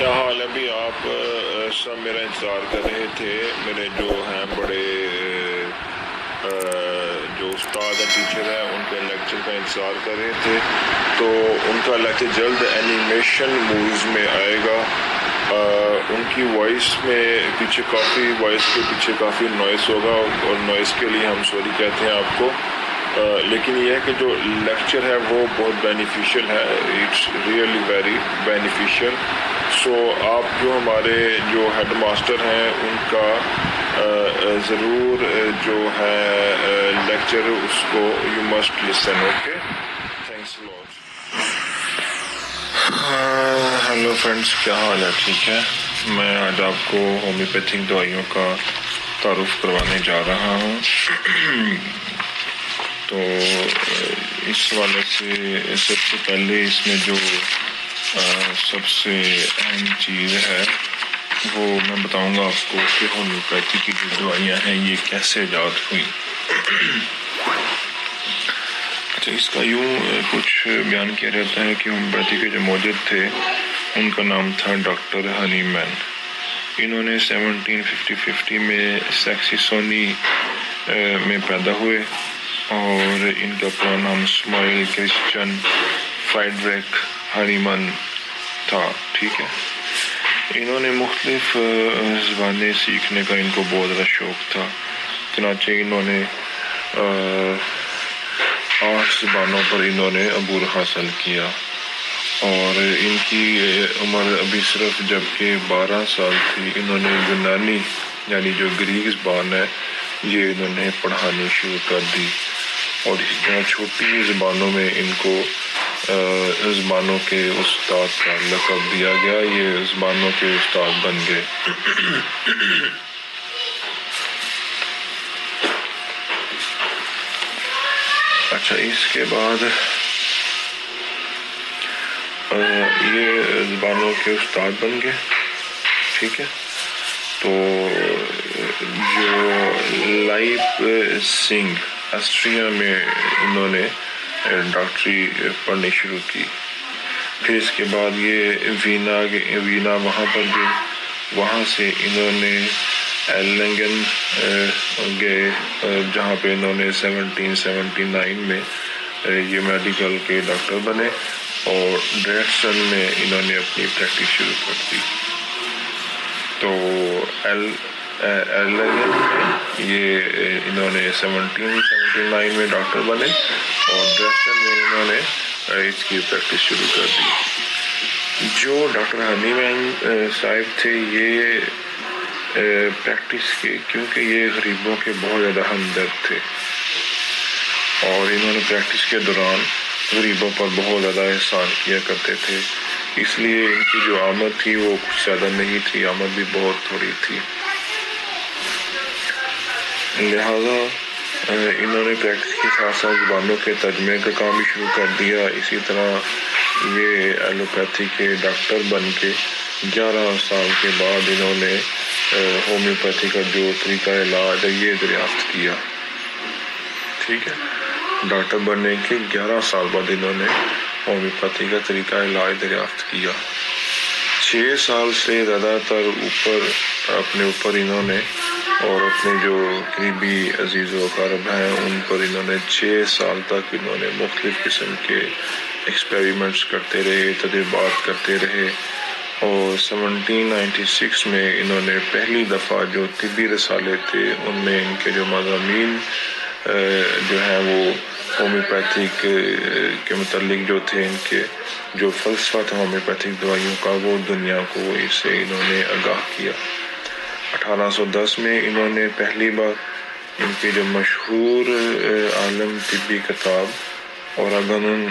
کیا حال ہے بھی آپ سب میرا انتظار کر رہے تھے. میرے جو ہیں بڑے جو استاد ہیں ٹیچر ہیں ان کے لیکچر کا انتظار کر رہے تھے. تو ان کا لیکچر جلد اینیمیشن موویز میں آئے گا. ان کی وائس میں پیچھے وائس کے پیچھے کافی نوائز ہوگا اور نوائز کے لیے ہم سوری کہتے ہیں آپ کو. لیکن یہ ہے کہ جو لیکچر ہے وہ بہت بینیفیشیل ہے. It's really very beneficial. So آپ جو ہمارے جو ہیڈ ماسٹر ہیں ان کا ضرور جو ہے لیکچر اس کو you must listen. Okay, thanks lot. Hello friends, کیا حال ہے؟ ٹھیک ہے. میں آج آپ کو ہومیوپیتھک دوائیوں کا تعارف کروانے جا رہا ہوں. تو اس حوالے سے سب سے پہلے اس میں جو سب سے اہم چیز ہے وہ میں بتاؤں گا آپ کو کہ ہومیوپیتھی کی جو دوائیاں ہیں یہ کیسے ایجاد ہوئیں. اچھا, اس کا یوں کچھ بیان کیا جاتا ہے کہ ہومیوپیتھی کے جو موجد تھے ان کا نام تھا ڈاکٹر ہنی مین. انہوں نے 1750 میں سیکسیسونی میں پیدا ہوئے اور ان کا پورا نام اسماعیل کرسچن فریڈرک ہنیمن تھا. ٹھیک ہے. انہوں نے مختلف زبانیں سیکھنے کا ان کو بہت زیادہ شوق تھا. چنانچہ انہوں نے 8 زبانوں پر انہوں نے عبور حاصل کیا اور ان کی عمر ابھی صرف جبکہ 12 سال تھی انہوں نے یونانی یعنی جو گریک زبان ہے یہ انہوں نے پڑھانی شروع کر دی. اور اسی طرح چھوٹی زبانوں میں ان کو زبانوں کے استاد کا لقب دیا گیا. یہ زبانوں کے استاد بن گئے. اچھا, اس کے بعد یہ زبانوں کے استاد بن گئے. ٹھیک ہے. تو جو لائپ سنگھ آسٹریا میں انہوں نے ڈاکٹری پڑھنی شروع کی. پھر اس کے بعد یہ وینا وہاں پر گئے. وہاں سے انہوں نے ایلنگن گئے جہاں پہ انہوں نے 1779 میں یہ میڈیکل کے ڈاکٹر بنے اور ڈریسن میں انہوں نے اپنی پریکٹس شروع کر دی. تو ایلنگن میں یہ انہوں نے 1779 میں ڈاکٹر بنے اور ڈریسن میں انہوں نے اس کی پریکٹس شروع کر دی. جو ڈاکٹر ہنی مین صاحب تھے یہ پریکٹس کے کیونکہ یہ غریبوں کے بہت زیادہ ہمدرد تھے اور انہوں نے پریکٹس کے دوران غریبوں پر بہت زیادہ احسان کیا کرتے تھے. اس لیے ان کی جو آمد تھی وہ کچھ زیادہ نہیں تھی, آمد بھی بہت تھوڑی تھی. لہذا انہوں نے پریکٹس کے ساتھ ساتھ زبانوں کے ترجمے کا کام بھی شروع کر دیا. اسی طرح یہ ایلوپیتھی کے ڈاکٹر بن کے 11 سال کے بعد انہوں نے ہومیوپیتھی کا جو طریقہ علاج ہے یہ دریافت کیا. ٹھیک ہے. ڈاکٹر بننے کے 11 سال بعد انہوں نے ہومیوپیتھی کا طریقہ علاج دریافت کیا. 6 سال سے زیادہ تر اپنے اوپر انہوں نے اور اپنے جو قریبی عزیز و اقارب ہیں ان پر انہوں نے 6 سال تک انہوں نے مختلف قسم کے ایکسپیریمنٹس کرتے رہے, تجربات کرتے رہے. اور 1796 میں انہوں نے پہلی دفعہ جو طبی رسالے تھے ان میں ان کے جو مضامین جو ہیں وہ ہومیوپیتھک کے متعلق جو تھے ان کے جو فلسفہ تھا ہومیوپیتھک دوائیوں کا وہ دنیا کو اس سے انہوں نے آگاہ کیا. 1810 میں انہوں نے پہلی بار ان کی جو مشہور عالم طبی کتاب آرگانن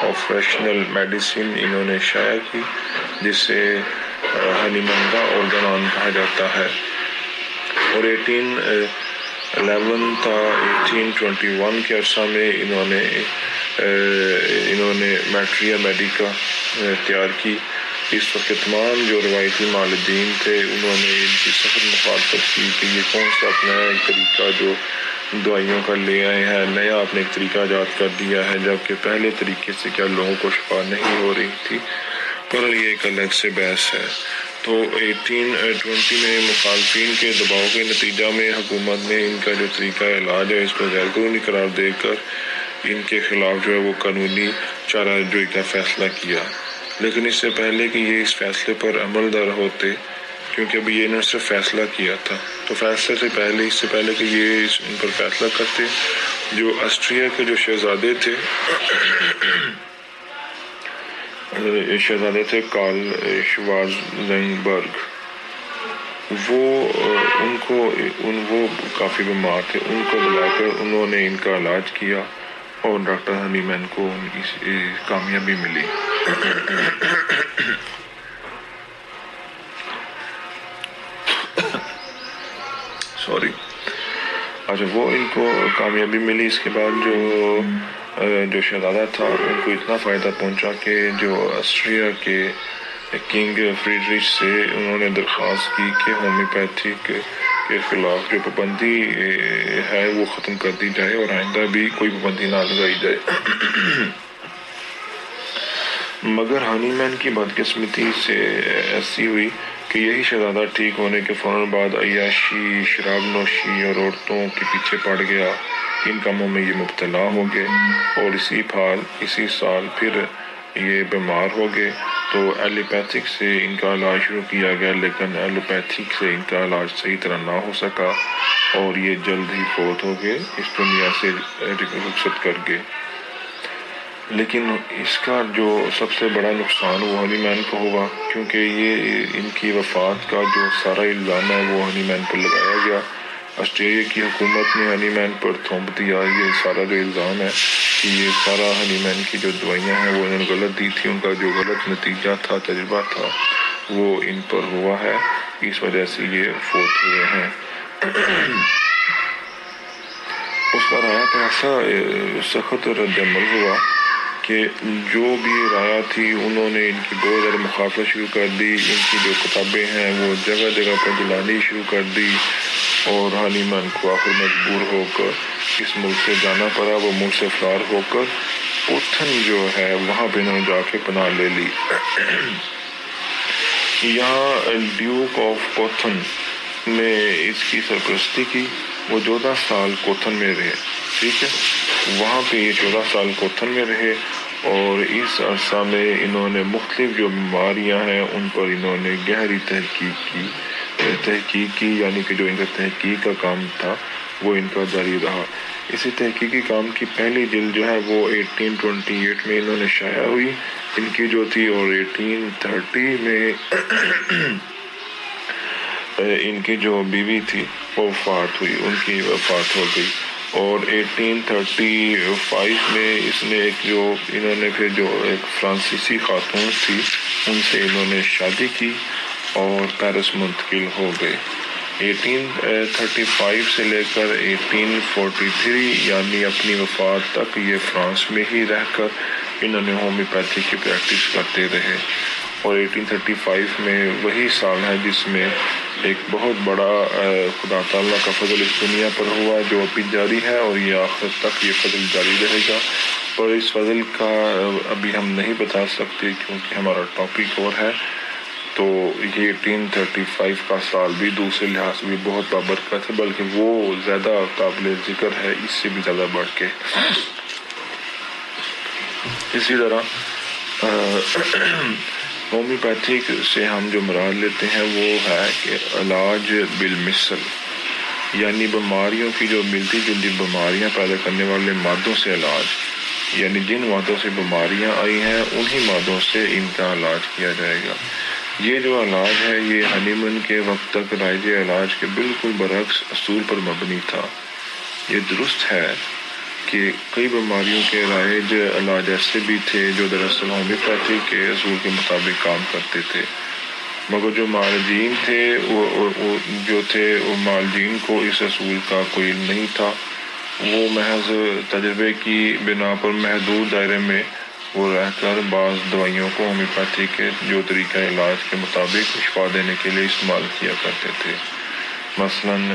آف ریشنل میڈیسن انہوں نے شائع کی جسے ہنیمن کا آرگانن کہا جاتا ہے. اور 1811 تا 1821 کے عرصہ میں انہوں نے میٹریا میڈیکا تیار کی. اس وقت تمام جو روایتی معالجین تھے انہوں نے ان کی سخت مخالفت کی کہ یہ کون سا اپنا ایک طریقہ جو دوائیوں کا لے آئے ہیں، نیا آپ نے ایک طریقہ ایجاد کر دیا ہے، جبکہ پہلے طریقے سے کیا لوگوں کو شفا نہیں ہو رہی تھی، پر یہ ایک الگ سے بحث ہے۔ تو 1820 میں مخالفین کے دباؤ کے نتیجہ میں حکومت نے ان کا جو طریقہ علاج ہے اس کو غیر قانونی قرار دے کر ان کے خلاف جو ہے وہ قانونی چارہ جوئی کا فیصلہ کیا۔ لیکن اس سے پہلے کہ یہ اس فیصلے پر عمل در ہوتے، کیونکہ ابھی یہ انہوں نے صرف فیصلہ کیا تھا، تو فیصلے سے پہلے، اس سے پہلے کہ یہ ان پر فیصلہ کرتے، جو آسٹریا کے جو شہزادے تھے کارل شوارزنبرگ، وہ کافی بیمار تھے، ان کو بلا کر انہوں نے ان کا علاج کیا اور ڈاکٹر ہنی مین کو کامیابی ملی۔ اچھا، وہ ان کو کامیابی ملی۔ اس کے بعد جو شہزادہ تھا ان کو اتنا فائدہ پہنچا کہ جو آسٹریا کے کنگ فریڈرچ سے انہوں نے درخواست کی کہ ہومیوپیتھک کے خلاف جو پابندی ہے وہ ختم کر دی جائے اور آئندہ بھی کوئی پابندی نہ لگائی جائے۔ مگر ہنی مین کی بدقسمتی سے ایسی ہوئی کہ یہی شہزادہ ٹھیک ہونے کے فوراً بعد عیاشی، شراب نوشی اور عورتوں کے پیچھے پڑ گیا۔ ان کاموں میں یہ مبتلا ہو گئے اور اسی سال پھر یہ بیمار ہو گئے، تو ایلوپیتھک سے ان کا علاج شروع کیا گیا، لیکن ایلوپیتھک سے ان کا علاج صحیح طرح نہ ہو سکا اور یہ جلد ہی فوت ہو گئے، اس دنیا سے رخصت کر گئے۔ لیکن اس کا جو سب سے بڑا نقصان وہ ہنی مین کو ہوا، کیونکہ یہ ان کی وفات کا جو سارا الزام ہے وہ ہنی مین پر لگایا گیا۔ آسٹریلیا کی حکومت نے ہنی مین پر تھوپ دیا یہ سارا جو الزام ہے کہ یہ سارا ہنی مین کی جو دوائیاں ہیں وہ انہوں نے غلط دی تھی، ان کا جو غلط نتیجہ تھا، تجربہ تھا، وہ ان پر ہوا ہے، اس وجہ سے یہ فوت ہوئے ہیں۔ اس پر آیا تو ایسا سخت رد عمل ہوا کہ جو بھی رایا تھی انہوں نے ان کی بہت زیادہ مخالفت شروع کر دی، ان کی جو کتابیں ہیں وہ جگہ جگہ پر جلانی شروع کر دی، اور ہنی مین کو آخر مجبور ہو کر اس ملک سے جانا پڑا۔ وہ ملک سے فرار ہو کر پوتھن جو ہے وہاں پہ انہوں نے جا کے پناہ لے لی۔ یہاں ڈیوک آف پوتھن نے اس کی سرپرستی کی، وہ 14 سال کوتھن میں رہے، ٹھیک ہے، وہاں پہ یہ 14 سال کوتھن میں رہے، اور اس عرصہ میں انہوں نے مختلف جو بیماریاں ہیں ان پر انہوں نے گہری تحقیق کی، یعنی کہ جو ان کا تحقیق کا کام تھا وہ ان کا جاری رہا۔ اسی تحقیقی کام کی پہلی جلد جو ہے وہ 1828 میں انہوں نے شائع ہوئی ان کی جو تھی، اور 1830 میں ان کی جو بیوی تھی وہ وفات ہوئی، ان کی وفات ہو گئی، اور 1835 میں اس نے انہوں نے پھر جو ایک فرانسیسی خاتون تھی ان سے انہوں نے شادی کی اور پیرس منتقل ہو گئے۔ 1835 سے لے کر 1843 یعنی اپنی وفات تک یہ فرانس میں ہی رہ کر انہوں نے ہومیوپیتھی کی پریکٹس کرتے رہے، اور 1835 میں وہی سال ہے جس میں ایک بہت بڑا خدا تعالیٰ کا فضل اس دنیا پر ہوا جو ابھی جاری ہے، اور یہ آخر تک یہ فضل جاری رہے گا، اور اس فضل کا ابھی ہم نہیں بتا سکتے کیونکہ ہمارا ٹاپک اور ہے۔ تو یہ 1835 کا سال بھی دوسرے لحاظ سے بھی بہت بابرکت ہے، بلکہ وہ زیادہ قابل ذکر ہے اس سے بھی زیادہ بڑھ کے۔ اسی طرح ہومیوپیتھک سے ہم جو مراد لیتے ہیں وہ ہے کہ علاج بالمثل، یعنی بیماریوں کی جو ملتی جلتی بیماریاں پیدا کرنے والے مادوں سے علاج، یعنی جن مادوں سے بیماریاں آئی ہیں انہی مادوں سے ان کا علاج کیا جائے گا۔ یہ جو علاج ہے یہ ہنی مین کے وقت تک رائج علاج کے بالکل برعکس اصول پر مبنی تھا۔ یہ درست ہے کہ کئی بیماریوں کے رائج علاج ایسے بھی تھے جو دراصل ہومیوپیتھی کے اصول کے مطابق کام کرتے تھے، مگر جو معالجین تھے وہ معالجین کو اس اصول کا کوئی علم نہیں تھا، وہ محض تجربے کی بنا پر محدود دائرے میں وہ رہ کر بعض دوائیوں کو ہومیوپیتھی کے جو طریقہ علاج کے مطابق شفا دینے کے لیے استعمال کیا کرتے تھے۔ مثلاً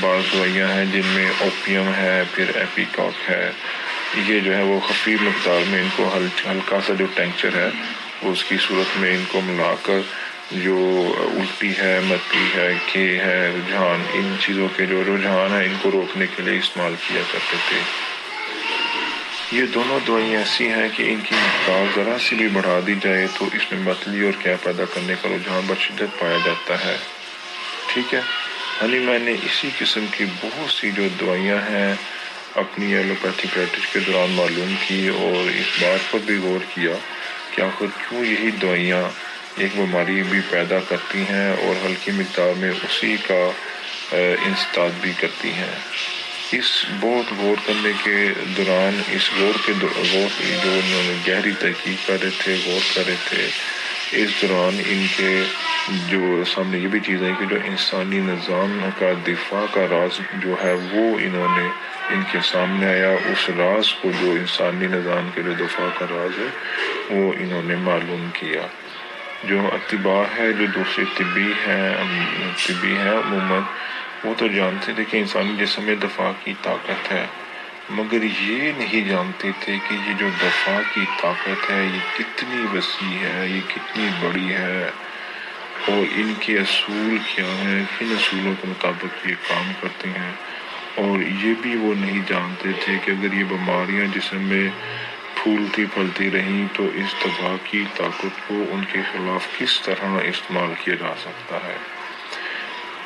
بعض دوائیاں ہیں جن میں اوپیم ہے، پھر ایپیکاک ہے، یہ جو ہے وہ خفیف مقدار میں ان کو ہلکا سا جو ٹینکچر ہے اس کی صورت میں ان کو ملا کر جو الٹی ہے، متی ہے، کے ہے، رجحان، ان چیزوں کے جو رجحان ہیں ان کو روکنے کے لیے استعمال کیا کرتے تھے۔ یہ دونوں دوائیں ایسی ہیں کہ ان کی مقدار ذرا سی بھی بڑھا دی جائے تو اس میں متلی اور کیا پیدا کرنے کا رجحان بشدت پایا جاتا ہے۔ ٹھیک ہے، میں نے اسی قسم کی بہت سی جو دوائیاں ہیں اپنی ایلوپیتھی پریکٹس کے دوران معلوم کی اور اس بات پر بھی غور کیا کہ آخر کیوں یہی دوائیاں ایک بیماری بھی پیدا کرتی ہیں اور ہلکی مقدار میں اسی کا انسداد بھی کرتی ہیں۔ اس بہت غور کرنے کے دوران جو انہوں نے گہری تحقیق کر رہے تھے، غور کر رہے تھے، اس دوران ان کے جو سامنے یہ بھی چیز ہے کہ جو انسانی نظام کا دفاع کا راز جو ہے وہ انہوں نے ان کے سامنے آیا، اس راز کو جو انسانی نظام کے جو دفاع کا راز ہے وہ انہوں نے معلوم کیا۔ جو اتباع ہے، جو دوسرے طبی ہیں عموماً وہ تو جانتے تھے کہ انسانی جسم میں دفاع کی طاقت ہے، مگر یہ نہیں جانتے تھے کہ یہ جو دفاع کی طاقت ہے یہ کتنی وسیع ہے، یہ کتنی بڑی ہے، اور ان کے اصول کیا ہیں، کن اصولوں کے مطابق یہ کام کرتے ہیں۔ اور یہ بھی وہ نہیں جانتے تھے کہ اگر یہ بیماریاں جسم میں پھولتی پھلتی رہیں تو اس دفاع کی طاقت کو ان کے خلاف کس طرح استعمال کیا جا سکتا ہے۔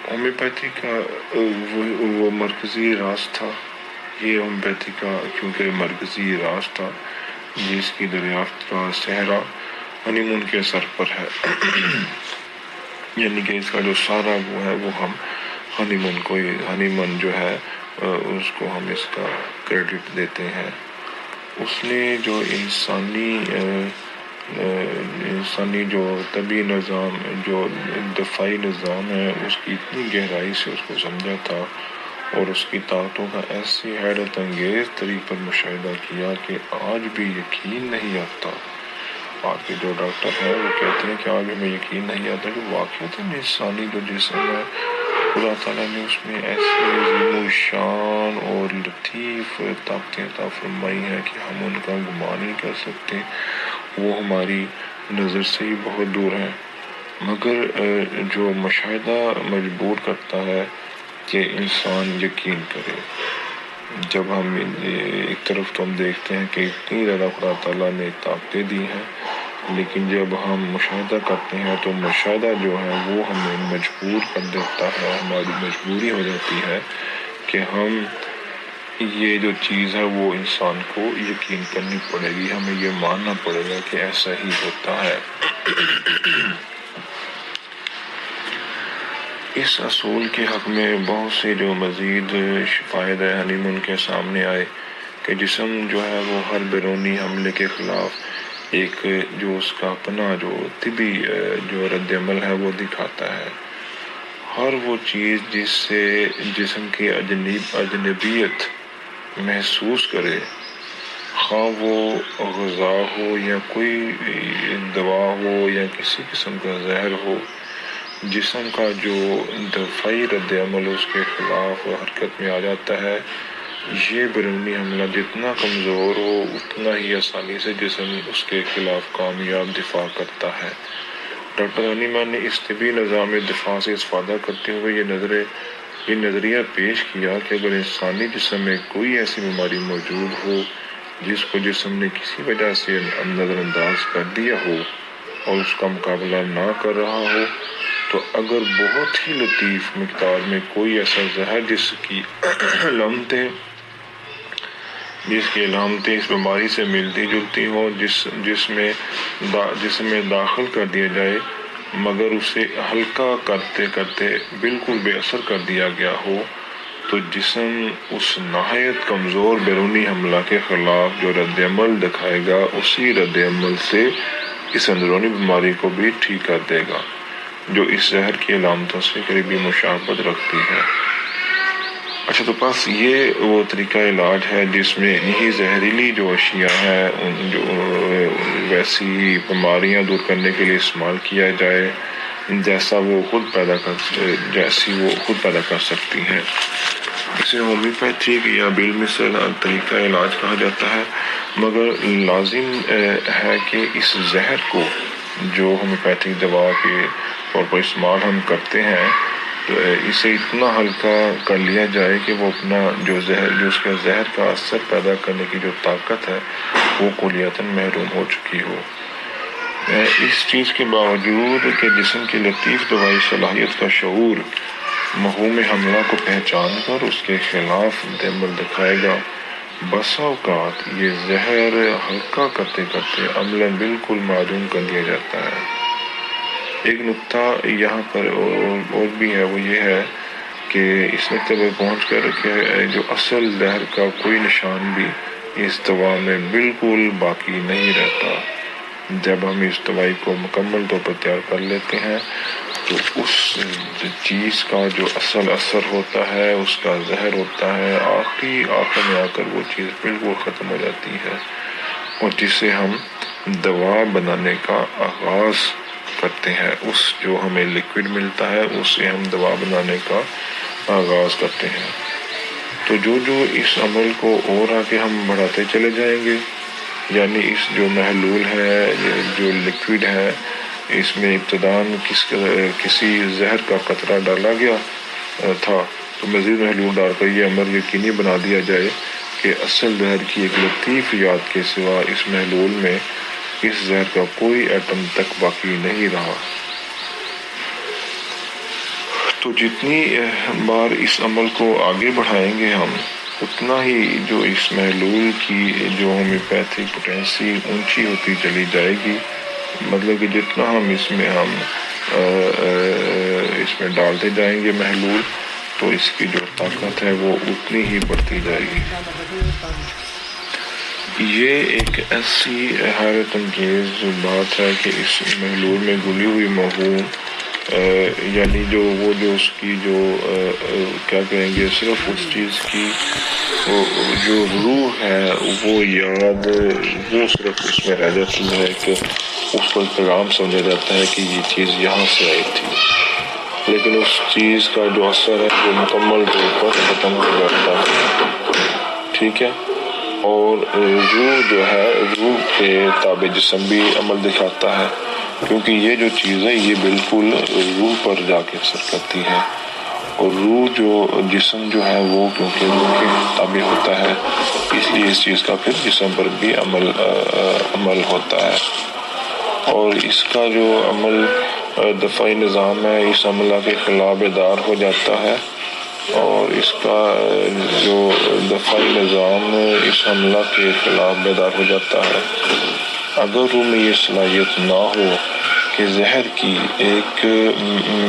ہومیوپیتھی کا وہ مرکزی راز تھا، یہ ہومیوپیتھی کا کیونکہ مرکزی راز تھا جس کی دریافت کا صحرا ہنی مون کے سر پر ہے، یعنی کہ اس کا جو سارا وہ ہے وہ ہم ہنی مون جو ہے اس کو ہم اس کا کریڈٹ دیتے ہیں۔ اس نے جو انسانی جو طبی نظام، جو دفاعی نظام ہے، اس کی اتنی گہرائی سے اس کو سمجھا تھا اور اس کی طاقتوں کا ایسی حیرت انگیز طریقے پر مشاہدہ کیا کہ آج بھی یقین نہیں آتا۔ آج کے جو ڈاکٹر ہیں وہ کہتے ہیں کہ آج ہمیں یقین نہیں آتا کہ واقعتاً انسانی جو جسم ہے اللہ تعالیٰ نے اس میں ایسی عظیم و شان اور لطیف طاقتیں عطا فرمائی ہیں کہ ہم ان کا گمان نہیں کر سکتے، وہ ہماری نظر سے ہی بہت دور ہیں۔ مگر جو مشاہدہ مجبور کرتا ہے کہ انسان یقین کرے۔ جب ہم ایک طرف تو ہم دیکھتے ہیں کہ اتنی زیادہ خدا تعالیٰ نے طاقتیں دی ہیں، لیکن جب ہم مشاہدہ کرتے ہیں تو مشاہدہ جو ہے وہ ہمیں مجبور کر دیتا ہے، ہماری مجبوری ہو جاتی ہے کہ ہم یہ جو چیز ہے وہ انسان کو یقین کرنی پڑے گی، ہمیں یہ ماننا پڑے گا کہ ایسا ہی ہوتا ہے۔ اس اصول کے حق میں بہت سے جو مزید فائد ہنی مون کے سامنے آئے کہ جسم جو ہے وہ ہر بیرونی حملے کے خلاف ایک جو اس کا اپنا جو طبی جو رد عمل ہے وہ دکھاتا ہے۔ ہر وہ چیز جس سے جسم کی اجنبیت محسوس کرے، خواہ وہ غذا ہو یا کوئی دوا ہو یا کسی قسم کا زہر ہو، جسم کا جو دفاعی رد عمل اس کے خلاف حرکت میں آ جاتا ہے۔ یہ بیرونی حملہ جتنا کمزور ہو اتنا ہی آسانی سے جسم اس کے خلاف کامیاب دفاع کرتا ہے۔ ڈاکٹر ہنی مان نے اس طبی نظام دفاع سے استفادہ کرتے ہوئے یہ نظریہ پیش کیا کہ اگر انسانی جسم میں کوئی ایسی بیماری موجود ہو جس کو جسم نے کسی وجہ سے نظر انداز کر دیا ہو اور اس کا مقابلہ نہ کر رہا ہو، تو اگر بہت ہی لطیف مقدار میں کوئی ایسا زہر جس کی علامتیں اس بیماری سے ملتی جلتی ہوں جس میں داخل کر دیا جائے، مگر اسے ہلکا کرتے کرتے بالکل بے اثر کر دیا گیا ہو، تو جسم اس نہایت کمزور بیرونی حملہ کے خلاف جو رد عمل دکھائے گا اسی رد عمل سے اس اندرونی بیماری کو بھی ٹھیک کر دے گا جو اس زہر کی علامتوں سے قریبی مشابہت رکھتی ہے۔ اچھا، تو بس یہ وہ طریقہ علاج ہے جس میں انہی زہریلی جو اشیاء ہیں ان جو ویسی بیماریاں دور کرنے کے لیے استعمال کیا جائے، جیسی وہ خود پیدا کر سکتی ہیں۔ اسے ہومیوپیتھک یا بالمثل طریقہ علاج کہا جاتا ہے، مگر لازم ہے کہ اس زہر کو جو ہومیوپیتھک دوا کے طور پر استعمال ہم کرتے ہیں تو اسے اتنا ہلکا کر لیا جائے کہ وہ اپنا جو اس کا زہر کا اثر پیدا کرنے کی جو طاقت ہے وہ کلیتاً محروم ہو چکی ہو۔ اس چیز کے باوجود کہ جسم کی لطیف دوائی صلاحیت کا شعور مفہوم حملہ کو پہچان کر اس کے خلاف عمل دکھائے گا، بسا اوقات یہ زہر ہلکا کرتے کرتے عملاً بالکل معدوم کر دیا جاتا ہے۔ ایک نکتہ یہاں پر اور بھی ہے، وہ یہ ہے کہ اس نقطے پر پہنچ کر کہ جو اصل زہر کا کوئی نشان بھی اس دوا میں بالکل باقی نہیں رہتا۔ جب ہم اس دوائی کو مکمل طور پر تیار کر لیتے ہیں تو اس چیز کا جو اصل اثر ہوتا ہے، اس کا زہر ہوتا ہے، آخر میں آ کر وہ چیز بالکل ختم ہو جاتی ہے، اور جسے ہم دوا بنانے کا آغاز کرتے ہیں، اس جو ہمیں لکوڈ ملتا ہے اسے ہم دوا بنانے کا آغاز کرتے ہیں۔ تو جو اس عمل کو اور آگے ہم بڑھاتے چلے جائیں گے، یعنی اس جو محلول ہے، جو لکوڈ ہے، اس میں ابتداً کسی زہر کا قطرہ ڈالا گیا تھا، تو مزید محلول ڈال کر یہ عمل یقینی بنا دیا جائے کہ اصل زہر کی ایک لطیف یاد کے سوا اس محلول میں اس زہر کا کوئی ایٹم تک باقی نہیں رہا۔ تو جتنی بار اس عمل کو آگے بڑھائیں گے ہم، اتنا ہی جو اس محلول کی جو ہومیوپیتھک پوٹینسی اونچی ہوتی چلی جائے گی، مطلب کہ جتنا ہم اس میں ڈالتے جائیں گے محلول، تو اس کی جو طاقت ہے وہ اتنی ہی بڑھتی جائے گی۔ یہ ایک ایسی حیرت انگیز بات ہے کہ اس محلول میں گلی ہوئی مفہوم یعنی جو اس کی جو کیا کہیں گے، صرف اس چیز کی جو روح ہے، وہ یاد وہ صرف اس میں رہ جاتی ہے کہ اس کو پیغام سمجھا جاتا ہے کہ یہ چیز یہاں سے آئی تھی، لیکن اس چیز کا جو اثر ہے وہ مکمل طور پر ختم ہو جاتا ہے، ٹھیک ہے۔ اور روح جو ہے، روح کے تابع جسم بھی عمل دکھاتا ہے، کیونکہ یہ جو چیز ہے یہ بالکل روح پر جا کے اثر کرتی ہے، اور روح جو جسم جو ہے وہ کیونکہ روح کے تابع ہوتا ہے، اس لیے اس چیز کا پھر جسم پر بھی عمل ہوتا ہے۔ اور اس کا جو عمل دفاعی نظام ہے، اس عملہ کے خلاف بیدار ہو جاتا ہے، اور اس کا جو دفاعی نظام اس حملہ کے خلاف بیدار ہو جاتا ہے۔ اگر روح میں یہ صلاحیت نہ ہو کہ زہر کی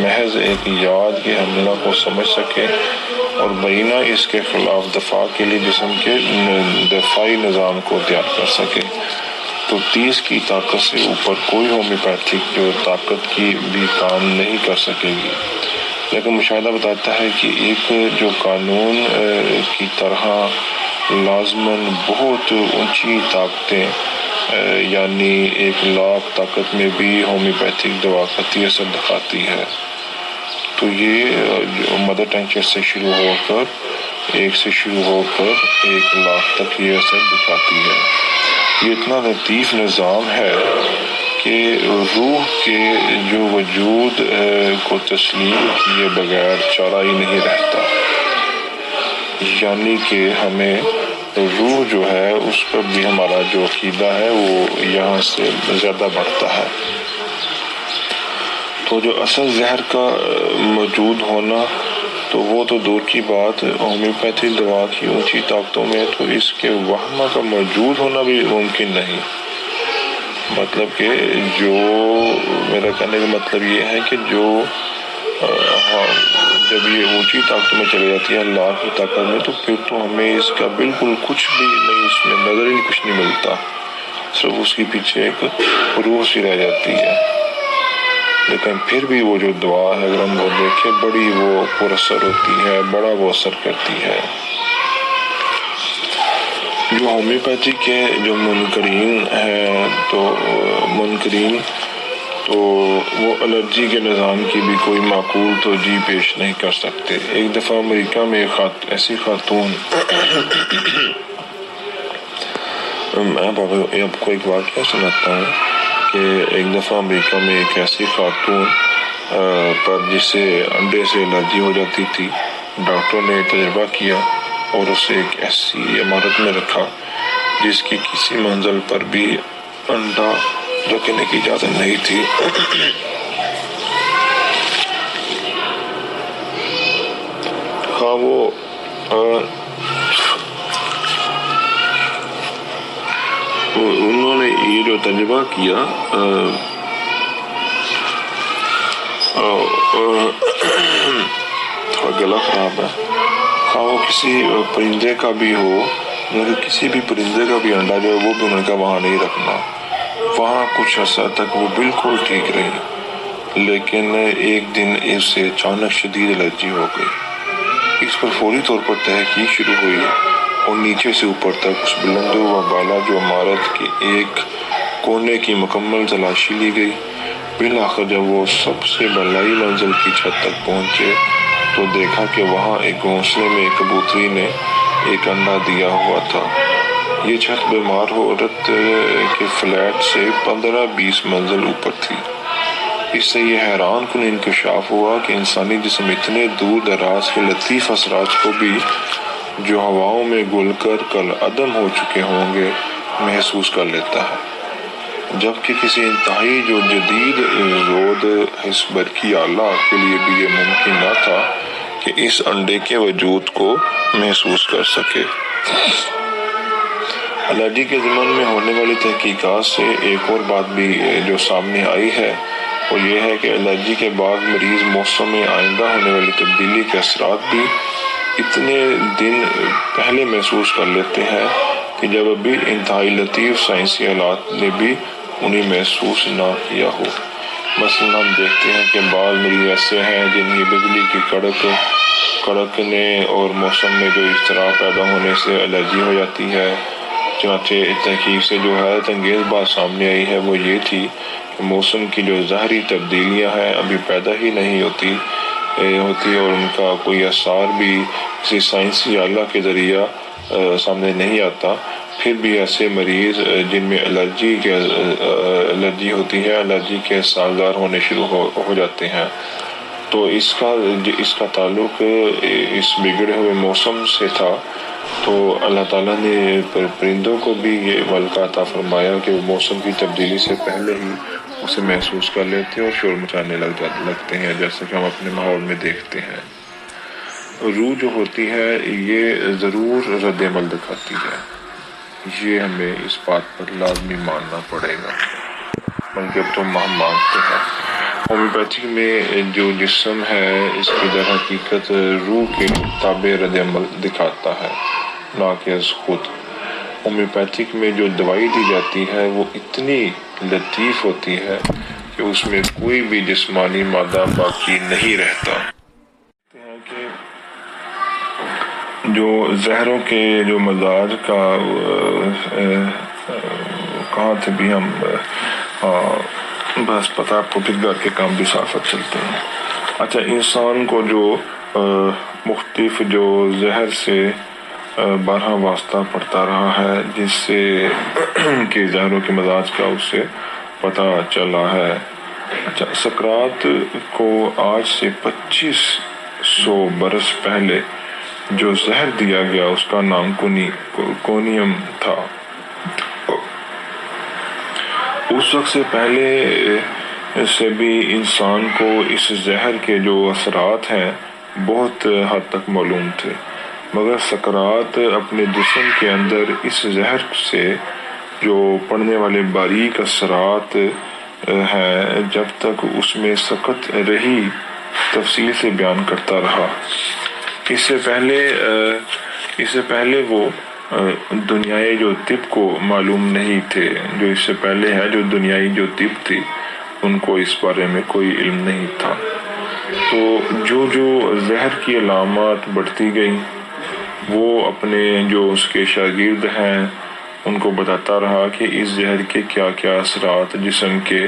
محض ایک یاد کے حملہ کو سمجھ سکے اور بینہ اس کے خلاف دفاع کے لیے جسم کے دفاعی نظام کو تیار کر سکے، تو 30 کی طاقت سے اوپر کوئی ہومیوپیتھک جو طاقت کی بھی کام نہیں کر سکے گی۔ لیکن مشاہدہ بتاتا ہے کہ ایک جو قانون کی طرح لازماً بہت اونچی طاقتیں یعنی 1,00,000 طاقت میں بھی ہومیوپیتھک دوا قطعی اثر دکھاتی ہے۔ تو یہ مدر ٹنچر سے شروع ہو کر 1,00,000 تک یہ اثر دکھاتی ہے۔ یہ اتنا لطیف نظام ہے کہ روح کے جو وجود کو تسلیم کیے بغیر چارہ ہی نہیں رہتا، یعنی کہ ہمیں روح جو ہے اس پر بھی ہمارا جو عقیدہ ہے وہ یہاں سے زیادہ بڑھتا ہے۔ تو جو اصل زہر کا موجود ہونا تو وہ تو دور کی بات، ہومیوپیتھی دوا کی اونچی طاقتوں میں تو اس کے وہمہ کا موجود ہونا بھی ممکن نہیں۔ مطلب کہ جو میرا کہنے کا مطلب یہ ہے کہ جب یہ اونچی طاقتوں میں چلی جاتی ہے اللہ کی طاقت میں، تو پھر تو ہمیں اس کا بالکل کچھ بھی نہیں، اس میں نظر ہی کچھ نہیں ملتا، صرف اس کے پیچھے ایک روح سی رہ جاتی ہے۔ لیکن پھر بھی وہ جو دعا ہے اگر ہم وہ دیکھیں، بڑی وہ پر اثر ہوتی ہے، بڑا وہ اثر کرتی ہے۔ جو ہومیوپیتھی کے جو منکرین ہیں، تو منکرین تو وہ الرجی کے نظام کی بھی کوئی معقول توجہ پیش نہیں کر سکتے۔ ایک دفعہ امریکہ میں ایسی خاتون میں آپ کو ایک واقعہ سناتا ہوں کہ ایک دفعہ امریکہ میں ایک ایسی خاتون پر جسے انڈے سے الرجی ہو جاتی تھی، ڈاکٹروں نے تجربہ کیا اور اسے ایک ایسی عمارت میں رکھا جس کی کسی منزل پر بھی انڈا رکھنے کی اجازت نہیں تھی۔ انہوں نے یہ جو تجربہ کیا تھوڑا گلا خراب ہے، وہ کسی پرندے کا بھی ہو، کسی بھی پرندے کا بھی انڈا جو ہے وہ بھی انہوں نے کہا وہاں نہیں رکھنا۔ وہاں کچھ عرصہ تک وہ بالکل ٹھیک رہی، لیکن ایک دن اسے اچانک شدید الرجی ہو گئی۔ اس پر فوری طور پر تحقیق شروع ہوئی اور نیچے سے اوپر تک اس بلند و بالا جو عمارت کے ایک کونے کی مکمل تلاشی لی گئی۔ بالآخر جب وہ سب سے بالائی منزل کی چھت تک پہنچے تو دیکھا کہ وہاں ایک گھونسلے میں ایک کبوتری نے ایک انڈا دیا ہوا تھا۔ یہ چھت بیمار عورت کے فلیٹ سے 15-20 منزل اوپر تھی۔ اس سے یہ حیران کن انکشاف ہوا کہ انسانی جسم اتنے دور دراز کے لطیف اثرات کو بھی جو ہواؤں میں گل کر کل عدم ہو چکے ہوں گے محسوس کر لیتا ہے، جبکہ کسی انتہائی جو جدید زود حس برقی آلہ کے لیے بھی یہ ممکن نہ تھا کہ اس انڈے کے وجود کو محسوس کر سکے۔ الرجی کے ضمن میں ہونے والی تحقیقات سے ایک اور بات بھی جو سامنے آئی ہے وہ یہ ہے کہ الرجی کے بعد مریض موسم میں آئندہ ہونے والی تبدیلی کے اثرات بھی اتنے دن پہلے محسوس کر لیتے ہیں کہ جب ابھی انتہائی لطیف سائنسی آلات نے بھی انہیں محسوس نہ کیا ہو۔ مثلا ہم دیکھتے ہیں کہ بعض مریض ایسے ہیں جن کی بجلی کی کڑکنے اور موسم میں جو اضطراب پیدا ہونے سے الرجی ہو جاتی ہے۔ چنانچہ تحقیق سے جو حیرت انگیز بات سامنے آئی ہے وہ یہ تھی کہ موسم کی جو ظاہری تبدیلیاں ہیں ابھی پیدا ہی نہیں ہوتی اور ان کا کوئی اثر بھی کسی سائنسی آلہ کے ذریعہ سامنے نہیں آتا، پھر بھی ایسے مریض جن میں الرجی ہوتی ہے الرجی کے سازگار ہونے شروع ہو جاتے ہیں۔ تو اس کا تعلق اس بگڑے ہوئے موسم سے تھا۔ تو اللہ تعالیٰ نے پرندوں کو بھی یہ ملکہ عطا فرمایا کہ وہ موسم کی تبدیلی سے پہلے ہی اسے محسوس کر لیتے ہیں اور شور مچانے لگتے ہیں، جیسا کہ ہم اپنے ماحول میں دیکھتے ہیں۔ روح جو ہوتی ہے یہ ضرور رد عمل دکھاتی ہے، یہ ہمیں اس بات پر لازمی ماننا پڑے گا، بلکہ اب تو ہم مانتے ہیں۔ ہومیوپیتھی میں جو جسم ہے اس کی در حقیقت روح کے تابع رد عمل دکھاتا ہے، نہ کہ از خود۔ ہومیوپیتھک میں جو دوائی دی جاتی ہے وہ اتنی لطیف ہوتی ہے کہ اس میں کوئی بھی جسمانی مادہ باقی نہیں رہتا۔ جو زہروں کے جو مزاج کا کہاں تھے بھی ہم بس پتہ آپ کو پھر گھر کے کام بھی ساتھ چلتے ہیں۔ اچھا، انسان کو جو مختلف جو زہر سے بارہا واسطہ پڑتا رہا ہے جس سے کہ زہروں کے مزاج کا اس سے پتہ چلا ہے۔ اچھا، سقراط کو آج سے 2500 برس پہلے جو زہر دیا گیا اس کا نام کونیم تھا۔ اس وقت سے پہلے سے بھی انسان کو اس زہر کے جو اثرات ہیں بہت حد تک معلوم تھے، مگر سقراط اپنے جسم کے اندر اس زہر سے جو پڑنے والے باریک اثرات ہیں جب تک اس میں سقط رہی تفصیل سے بیان کرتا رہا۔ اس سے پہلے وہ دنیائے جو طب کو معلوم نہیں تھے، جو اس سے پہلے ہے جو دنیائی جو طب تھی ان کو اس بارے میں کوئی علم نہیں تھا۔ تو جو زہر کی علامات بڑھتی گئیں وہ اپنے جو اس کے شاگرد ہیں ان کو بتاتا رہا کہ اس زہر کے کیا کیا اثرات جسم کے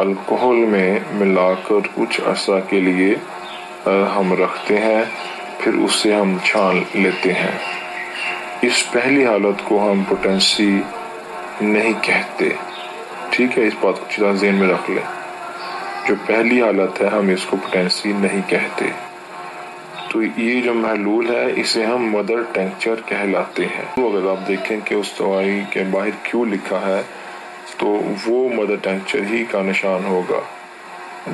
الکحل میں ملا کر کچھ عرصہ کے لیے ہم رکھتے ہیں، پھر اسے ہم چھان لیتے ہیں۔ اس پہلی حالت کو ہم پوٹینسی نہیں کہتے، ٹھیک ہے، اس بات کو اچھی طرح ذہن میں رکھ لیں۔ جو پہلی حالت ہے ہم اس کو پوٹینسی نہیں کہتے۔ تو یہ جو محلول ہے اسے ہم مدر ٹینکچر کہلاتے ہیں۔ تو اگر آپ دیکھیں کہ اس دوائی کے باہر کیوں لکھا ہے تو وہ مدر ٹینکچر ہی کا نشان ہوگا۔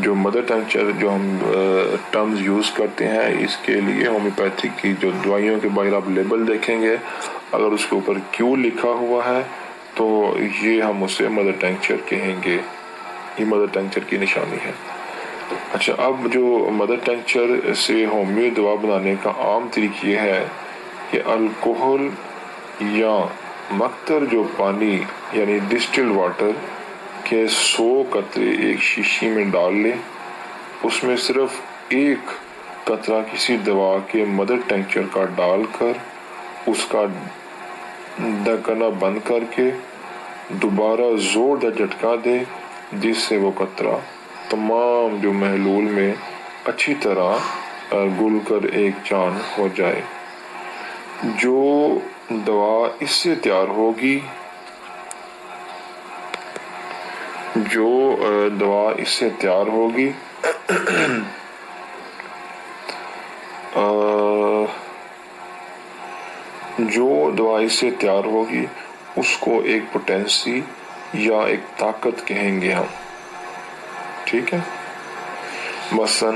جو مدر ٹینکچر جو ہم ٹرمز یوز کرتے ہیں اس کے لیے ہومیوپیتھک کی جو دوائیوں کے باہر آپ لیبل دیکھیں گے، اگر اس کے اوپر کیوں لکھا ہوا ہے تو یہ ہم اسے مدر ٹینکچر کہیں گے، یہ مدر ٹینکچر کی نشانی ہے۔ اچھا، اب جو مدر ٹینکچر سے ہومیو دوا بنانے کا عام طریقہ یہ ہے کہ الکحل یا مقطر جو پانی یعنی ڈسٹل واٹر کے 100 قطرے ایک شیشی میں ڈال لیں، اس میں صرف ایک قطرہ کسی دوا کے مدر ٹینکچر کا ڈال کر اس کا ڈھکنا بند کر کے دوبارہ زوردار جھٹکا دے، جس سے وہ قطرہ تمام جو محلول میں اچھی طرح گل کر ایک چاند ہو جائے۔ جو دوا اس سے تیار ہوگی اس کو ایک پوٹینسی یا ایک طاقت کہیں گے ہم، ٹھیک ہے۔ مثلا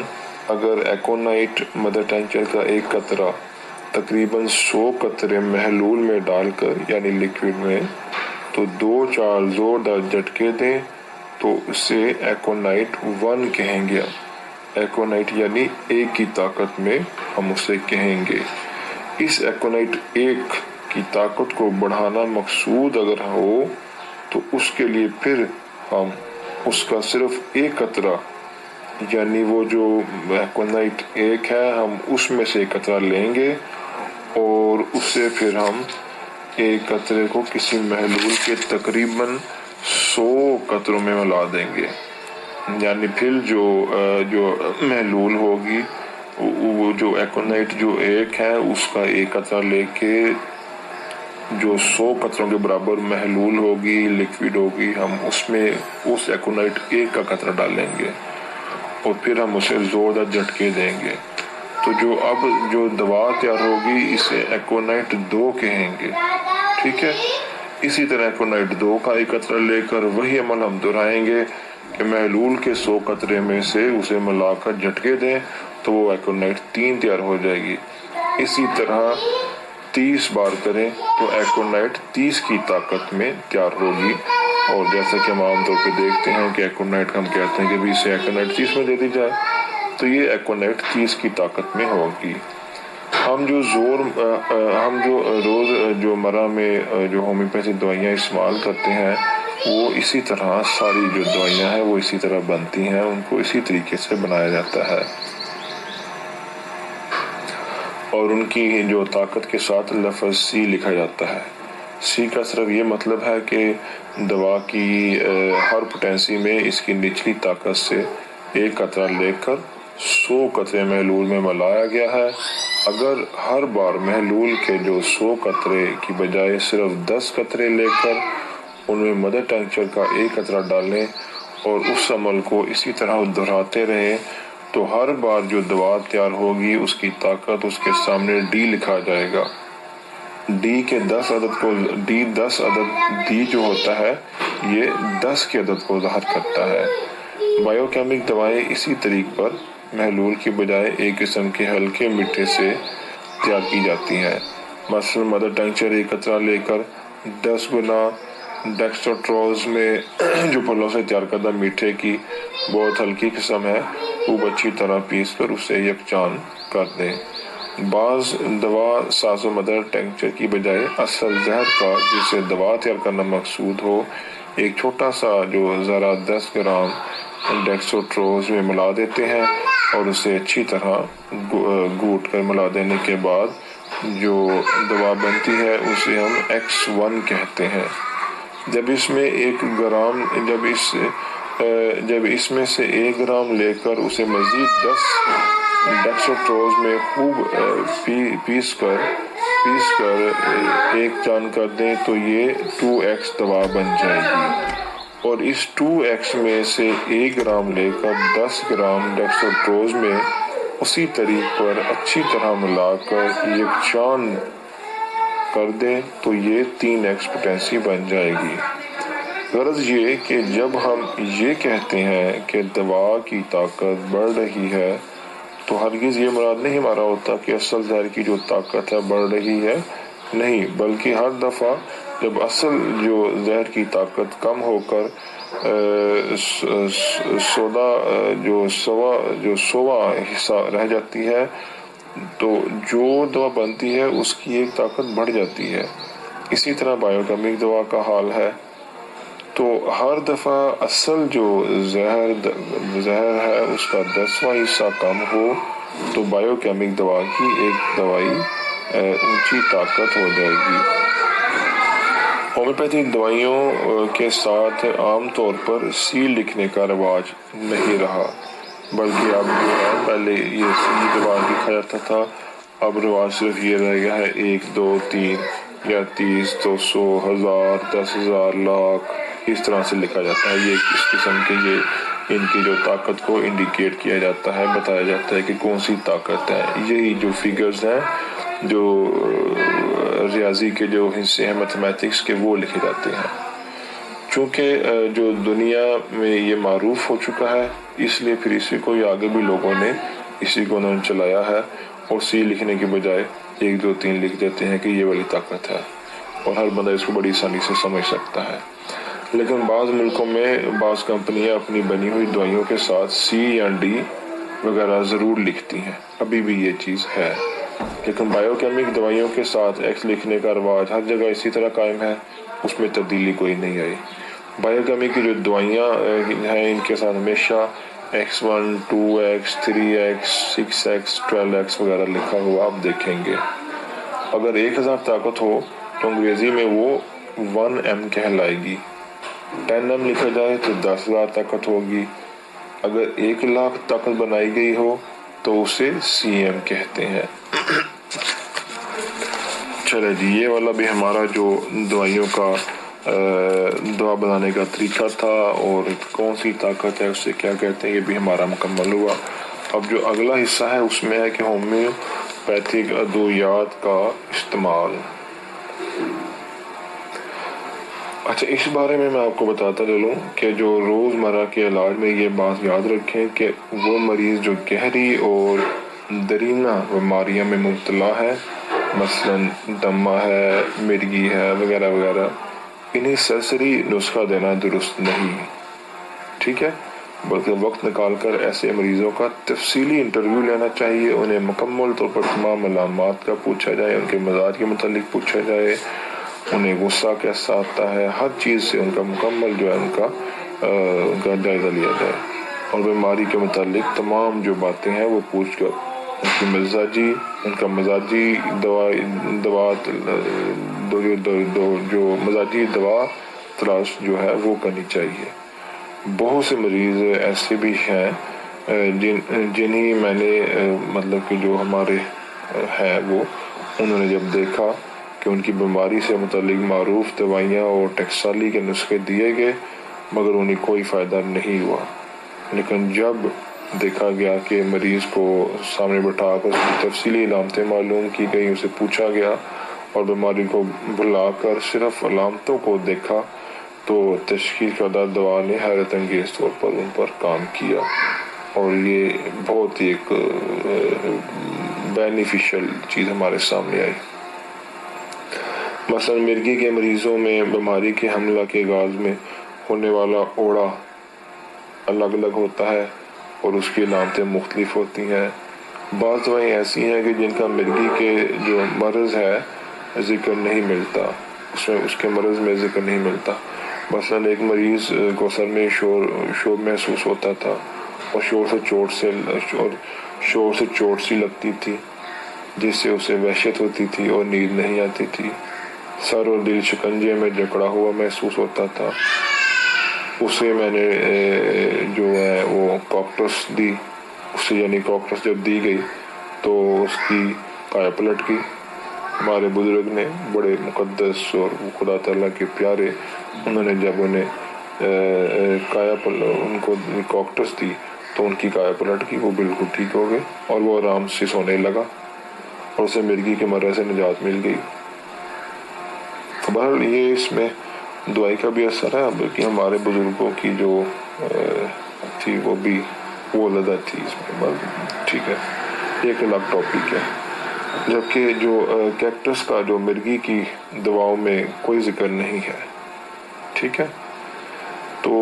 اگر ایکونائٹ مدر ٹینکچر کا ایک قطرہ تقریباً 100 قطرے محلول میں ڈال کر یعنی لیکوڈ میں تو 2-4 زوردار جھٹکے دیں تو اسے ایکونائٹ 1 کہیں گے۔ ایکونائٹ یعنی ایک کی طاقت میں ہم اسے کہیں گے۔ اس ایکونائٹ 1 کی طاقت کو بڑھانا مقصود اگر ہو تو اس کے لیے پھر ہم اس کا صرف ایک قطرہ یعنی وہ جو ایکونائٹ 1 ہے ہم اس میں سے ایک قطرہ لیں گے اور اس سے پھر ہم ایک قطرے کو کسی محلول کے تقریباً 100 قطروں میں ملا دیں گے، یعنی پھر جو محلول ہوگی وہ جو ایکونائٹ جو 1 ہے اس کا ایک قطرہ لے کے جو 100 قطروں کے برابر محلول ہوگی، لیکوڈ ہوگی، ہم اس میں اس ایکونائٹ 1 کا قطرہ ڈالیں گے اور پھر ہم اسے زوردار جھٹکے دیں گے۔ تو جو دوا تیار ہوگی اسے ایکونائٹ 2 کہیں گے، ٹھیک ہے۔ اسی طرح ایکونائٹ 2 کا ایک قطرہ لے کر وہی عمل ہم دہرائیں گے کہ محلول کے 100 قطرے میں سے اسے ملا کر جھٹکے دیں تو وہ ایکونائٹ 3 تیار ہو جائے گی۔ اسی طرح 30 بار کریں تو ایکونائٹ 30 کی طاقت میں تیار ہوگی، اور جیسا کہ ہم عام طور پہ دیکھتے ہیں کہ ایکونائٹ ہم کہتے ہیں کہ بھی اسے ایکونائٹ 30 میں دے دی جائے تو یہ ایکونائٹ 30 کی طاقت میں ہوگی۔ ہم جو روز جو مرہ میں جو ہومیوپیتھک دوائیاں استعمال کرتے ہیں وہ اسی طرح ساری جو دوائیاں ہیں وہ اسی طرح بنتی ہیں، ان کو اسی طریقے سے بنایا جاتا ہے، اور ان کی جو طاقت کے ساتھ لفظ سی لکھا جاتا ہے۔ سی کا صرف یہ مطلب ہے کہ دوا کی ہر پوٹینسی میں اس کی نچلی طاقت سے ایک قطرہ لے کر 100 قطرے محلول میں ملایا گیا ہے۔ اگر ہر بار محلول کے جو 100 قطرے کی بجائے صرف 10 قطرے لے کر ان میں مدر ٹینکچر کا ایک قطرہ ڈالیں اور اس عمل کو اسی طرح دہراتے رہیں تو ہر بار جو دوا تیار ہوگی اس کی طاقت اس کے سامنے ڈی لکھا جائے گا۔ ڈی جو ہوتا ہے یہ 10 کے عدد کو ظاہر کرتا ہے۔ بائیو کیمک دوائیں اسی طریق پر محلول کی بجائے ایک قسم کے ہلکے میٹھے سے تیار کی جاتی ہیں۔ مثلا مدر ٹینکچر ایک قطرہ لے کر 10 گنا ڈیکسٹروٹروز میں جو پھلوں سے تیار کردہ میٹھے کی بہت ہلکی قسم ہے خوب اچھی طرح پیس کر اسے یکجان کر دیں۔ بعض دوا ساز و مدر ٹینکچر کی بجائے اصل زہر کا جسے دوا تیار کرنا مقصود ہو ایک چھوٹا سا جو ذرا 10 گرام ڈیکسٹروٹروز میں ملا دیتے ہیں اور اسے اچھی طرح گھوٹ کر ملا دینے کے بعد جو دوا بنتی ہے اسے ہم X1 کہتے ہیں۔ جب اس جب اس میں سے 1 گرام لے کر اسے مزید 10 ڈیکسٹروز میں خوب پیس کر 1 چاند کر دیں تو یہ 2x دوا بن جائے گی، اور اس 2x میں سے 1 گرام لے کر 10 گرام ڈیکسٹروز میں اسی طریق پر اچھی طرح ملا کر یکجا کر دیں تو یہ 3x پوٹینسی بن جائے گی۔ غرض یہ کہ جب ہم یہ کہتے ہیں کہ دوا کی طاقت بڑھ رہی ہے تو ہرگز یہ مراد نہیں ہمارا ہوتا کہ اصل زہر کی جو طاقت ہے بڑھ رہی ہے، نہیں، بلکہ ہر دفعہ جب اصل جو زہر کی طاقت کم ہو کر سوا حصہ رہ جاتی ہے تو جو دوا بنتی ہے اس کی ایک طاقت بڑھ جاتی ہے۔ اسی طرح بائیوکیمک دوا کا حال ہے۔ تو ہر دفعہ اصل جو زہر ہے اس کا 10واں حصہ کم ہو تو بائیوکیمک دوا کی ایک دوائی اونچی طاقت ہو جائے گی۔ ہومیوپیتھک دوائیوں کے ساتھ عام طور پر سی لکھنے کا رواج نہیں رہا، بلکہ اب جو ہے پہلے یہ سی دوا لکھا جاتا تھا، اب رواج صرف یہ رہ گیا ہے 1 2 3 یا 30 200 1000 10,000 لاکھ اس طرح سے لکھا جاتا ہے۔ یہ اس قسم کے یہ ان کی جو طاقت کو انڈیکیٹ کیا جاتا ہے، بتایا جاتا ہے کہ کون سی طاقت ہے۔ یہی جو فگرز ہیں جو ریاضی کے جو حصے ہیں میتھمیٹکس کے وہ لکھے جاتے ہیں۔ چونکہ جو دنیا میں یہ معروف ہو چکا ہے اس لیے پھر اسی کو آگے بھی لوگوں نے اسی کو انہوں نے چلایا ہے، اور سی لکھنے کے بجائے 1 2 3 لکھ دیتے ہیں کہ یہ والی طاقت ہے، اور ہر بندہ اس کو بڑی آسانی سے سمجھ سکتا ہے۔ لیکن بعض ملکوں میں بعض کمپنیاں اپنی بنی ہوئی دوائیوں کے ساتھ سی یا ڈی وغیرہ ضرور لکھتی ہیں، ابھی بھی یہ چیز ہے، لیکن بائیوکیمک دوائیوں کے ساتھ ایکس لکھنے کا رواج ہر جگہ اسی طرح قائم ہے، اس میں تبدیلی کوئی نہیں آئی۔ بائیوکیمک کی جو دوائیاں ہیں ان کے ساتھ ہمیشہ X1 2x 3x 6x 12x وغیرہ لکھا ہوا آپ دیکھیں گے۔ اگر 1000 طاقت ہو تو انگریزی میں وہ 1m کہلائے گی، 10m لکھا جائے تو 10,000 طاقت ہوگی، اگر 1,00,000 طاقت بنائی گئی ہو تو اسے cm کہتے ہیں۔ چلے جی، یہ والا بھی ہمارا جو دوائیوں کا دوا بنانے کا طریقہ تھا اور کون سی طاقت ہے اسے کیا کہتے ہیں، یہ بھی ہمارا مکمل ہوا۔ اب جو اگلا حصہ ہے اس میں ہے کہ ہومیوپیتھک ادویات کا استعمال۔ اچھا، اس بارے میں آپ کو بتاتا چلوں کہ جو روزمرہ کے علاج میں یہ بات یاد رکھیں کہ وہ مریض جو گہری اور درینہ بیماریوں میں مبتلا ہے، مثلاً دمہ ہے، مرگی ہے وغیرہ وغیرہ، انہیں سرسری نسخہ دینا درست نہیں، ٹھیک ہے، بلکہ وقت نکال کر ایسے مریضوں کا تفصیلی انٹرویو لینا چاہیے، انہیں مکمل طور پر تمام علامات کا پوچھا جائے، ان کے مزاج کے متعلق پوچھا جائے، انہیں غصہ کیسا آتا ہے، ہر چیز سے ان کا مکمل جو ہے ان کا جائزہ لیا جائے، اور بیماری کے متعلق تمام جو باتیں ہیں وہ پوچھ کر ان کا مزاجی دوا تلاش جو ہے وہ کرنی چاہیے۔ بہت سے مریض ایسے بھی ہیں جنہیں میں نے مطلب کہ جو ہمارے ہیں وہ انہوں نے جب دیکھا کہ ان کی بیماری سے متعلق معروف دوائیاں اور ٹکسالی کے نسخے دیے گئے مگر انہیں کوئی فائدہ نہیں ہوا، لیکن جب دیکھا گیا کہ مریض کو سامنے بٹھا کر اس کی تفصیلی علامتیں معلوم کی گئی، اسے پوچھا گیا اور بیماری کو بھلا کر صرف علامتوں کو دیکھا تو تشخیص کردہ دوا نے حیرت انگیز طور پر ان پر کام کیا، اور یہ بہت ہی ایک بینیفیشل چیز ہمارے سامنے آئی۔ مثلا مرگی کے مریضوں میں بیماری کے حملہ کے آغاز میں ہونے والا اوڑا الگ الگ ہوتا ہے اور اس کی علامتیں مختلف ہوتی ہیں۔ بعض دوائیں ایسی ہیں کہ جن کا مرگی کے جو مرض ہے ذکر نہیں ملتا، اس کے مرض میں ذکر نہیں ملتا۔ مثلا ایک مریض کو سر میں شور محسوس ہوتا تھا اور شور سے چوٹ سی لگتی تھی جس سے اسے وحشت ہوتی تھی اور نیند نہیں آتی تھی، سر اور دل شکنجے میں جکڑا ہوا محسوس ہوتا تھا، اسے میں نے جو ہے وہ کاکٹس دی، اسے یعنی کاکٹس جب دی گئی تو اس کی کایا پلٹ کی۔ ہمارے بزرگ نے بڑے مقدس اور خدا تعالیٰ کے پیارے، انہوں نے جب انہیں ان کو کاکٹس دی تو ان کی کایا پلٹ کی، وہ بالکل ٹھیک ہو گئے اور وہ آرام سے سونے لگا اور اسے مرغی کے مرض سے نجات مل گئی۔ بہرحال یہ اس میں دعائی کا بھی اثر ہے، بلکہ ہمارے بزرگوں کی جو تھی وہ لدہ تھی اس میں، ٹھیک ہے، ایک الگ ٹاپک ہے۔ جبکہ جو کیکٹس کا جو مرغی کی دواؤں میں کوئی ذکر نہیں ہے، ٹھیک ہے۔ تو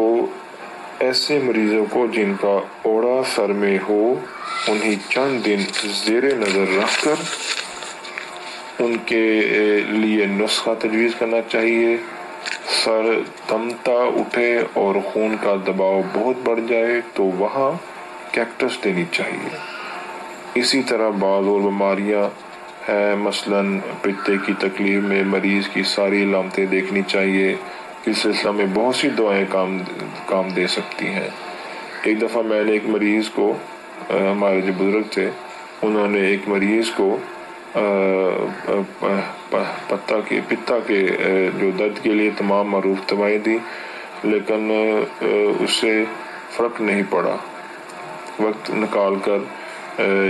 ایسے مریضوں کو جن کا اوڑا سر میں ہو، انہیں چند دن زیر نظر رکھ کر ان کے لیے نسخہ تجویز کرنا چاہیے۔ سر تمتا اٹھے اور خون کا دباؤ بہت بڑھ جائے تو وہاں کیکٹس دینی چاہیے۔ اسی طرح بعض اور بیماریاں ہیں، مثلاً پتے کی تکلیف میں مریض کی ساری علامتیں دیکھنی چاہیے۔ اس سلسلہ میں بہت سی دعائیں کام دے سکتی ہیں۔ ایک دفعہ میں نے ایک مریض کو، ہمارے جو بزرگ تھے، انہوں نے ایک مریض کو پتا کے جو درد کے لیے تمام معروف دوائیں دی، لیکن اس سے فرق نہیں پڑا۔ وقت نکال کر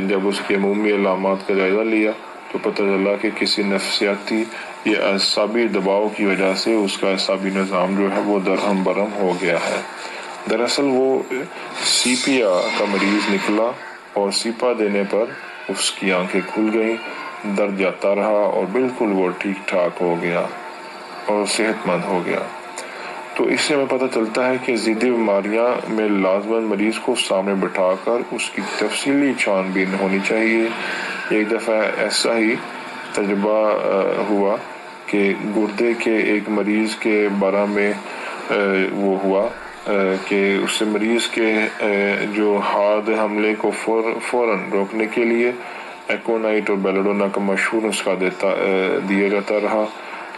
جب اس کے عمومی علامات کا جائزہ لیا تو پتہ چلا کہ کسی نفسیاتی یا اعصابی دباؤ کی وجہ سے اس کا اعصابی نظام جو ہے وہ درہم برہم ہو گیا ہے۔ دراصل وہ سیپیا کا مریض نکلا اور سیپا دینے پر اس کی آنکھیں کھل گئیں، درد جاتا رہا اور بالکل وہ ٹھیک ٹھاک ہو گیا اور صحت مند ہو گیا۔ تو اس سے ہمیں پتہ چلتا ہے کہ ضدی بیماریاں میں لازماً مریض کو سامنے بٹھا کر اس کی تفصیلی چھان بین ہونی چاہیے۔ ایک دفعہ ایسا ہی تجربہ ہوا کہ گردے کے ایک مریض کے بارے میں وہ ہوا کہ اس مریض کے جو ہارڈ حملے کو فوراً روکنے کے لیے ایکونائٹ اور بیلڈونا کا مشہور نسخہ دیا جاتا رہا،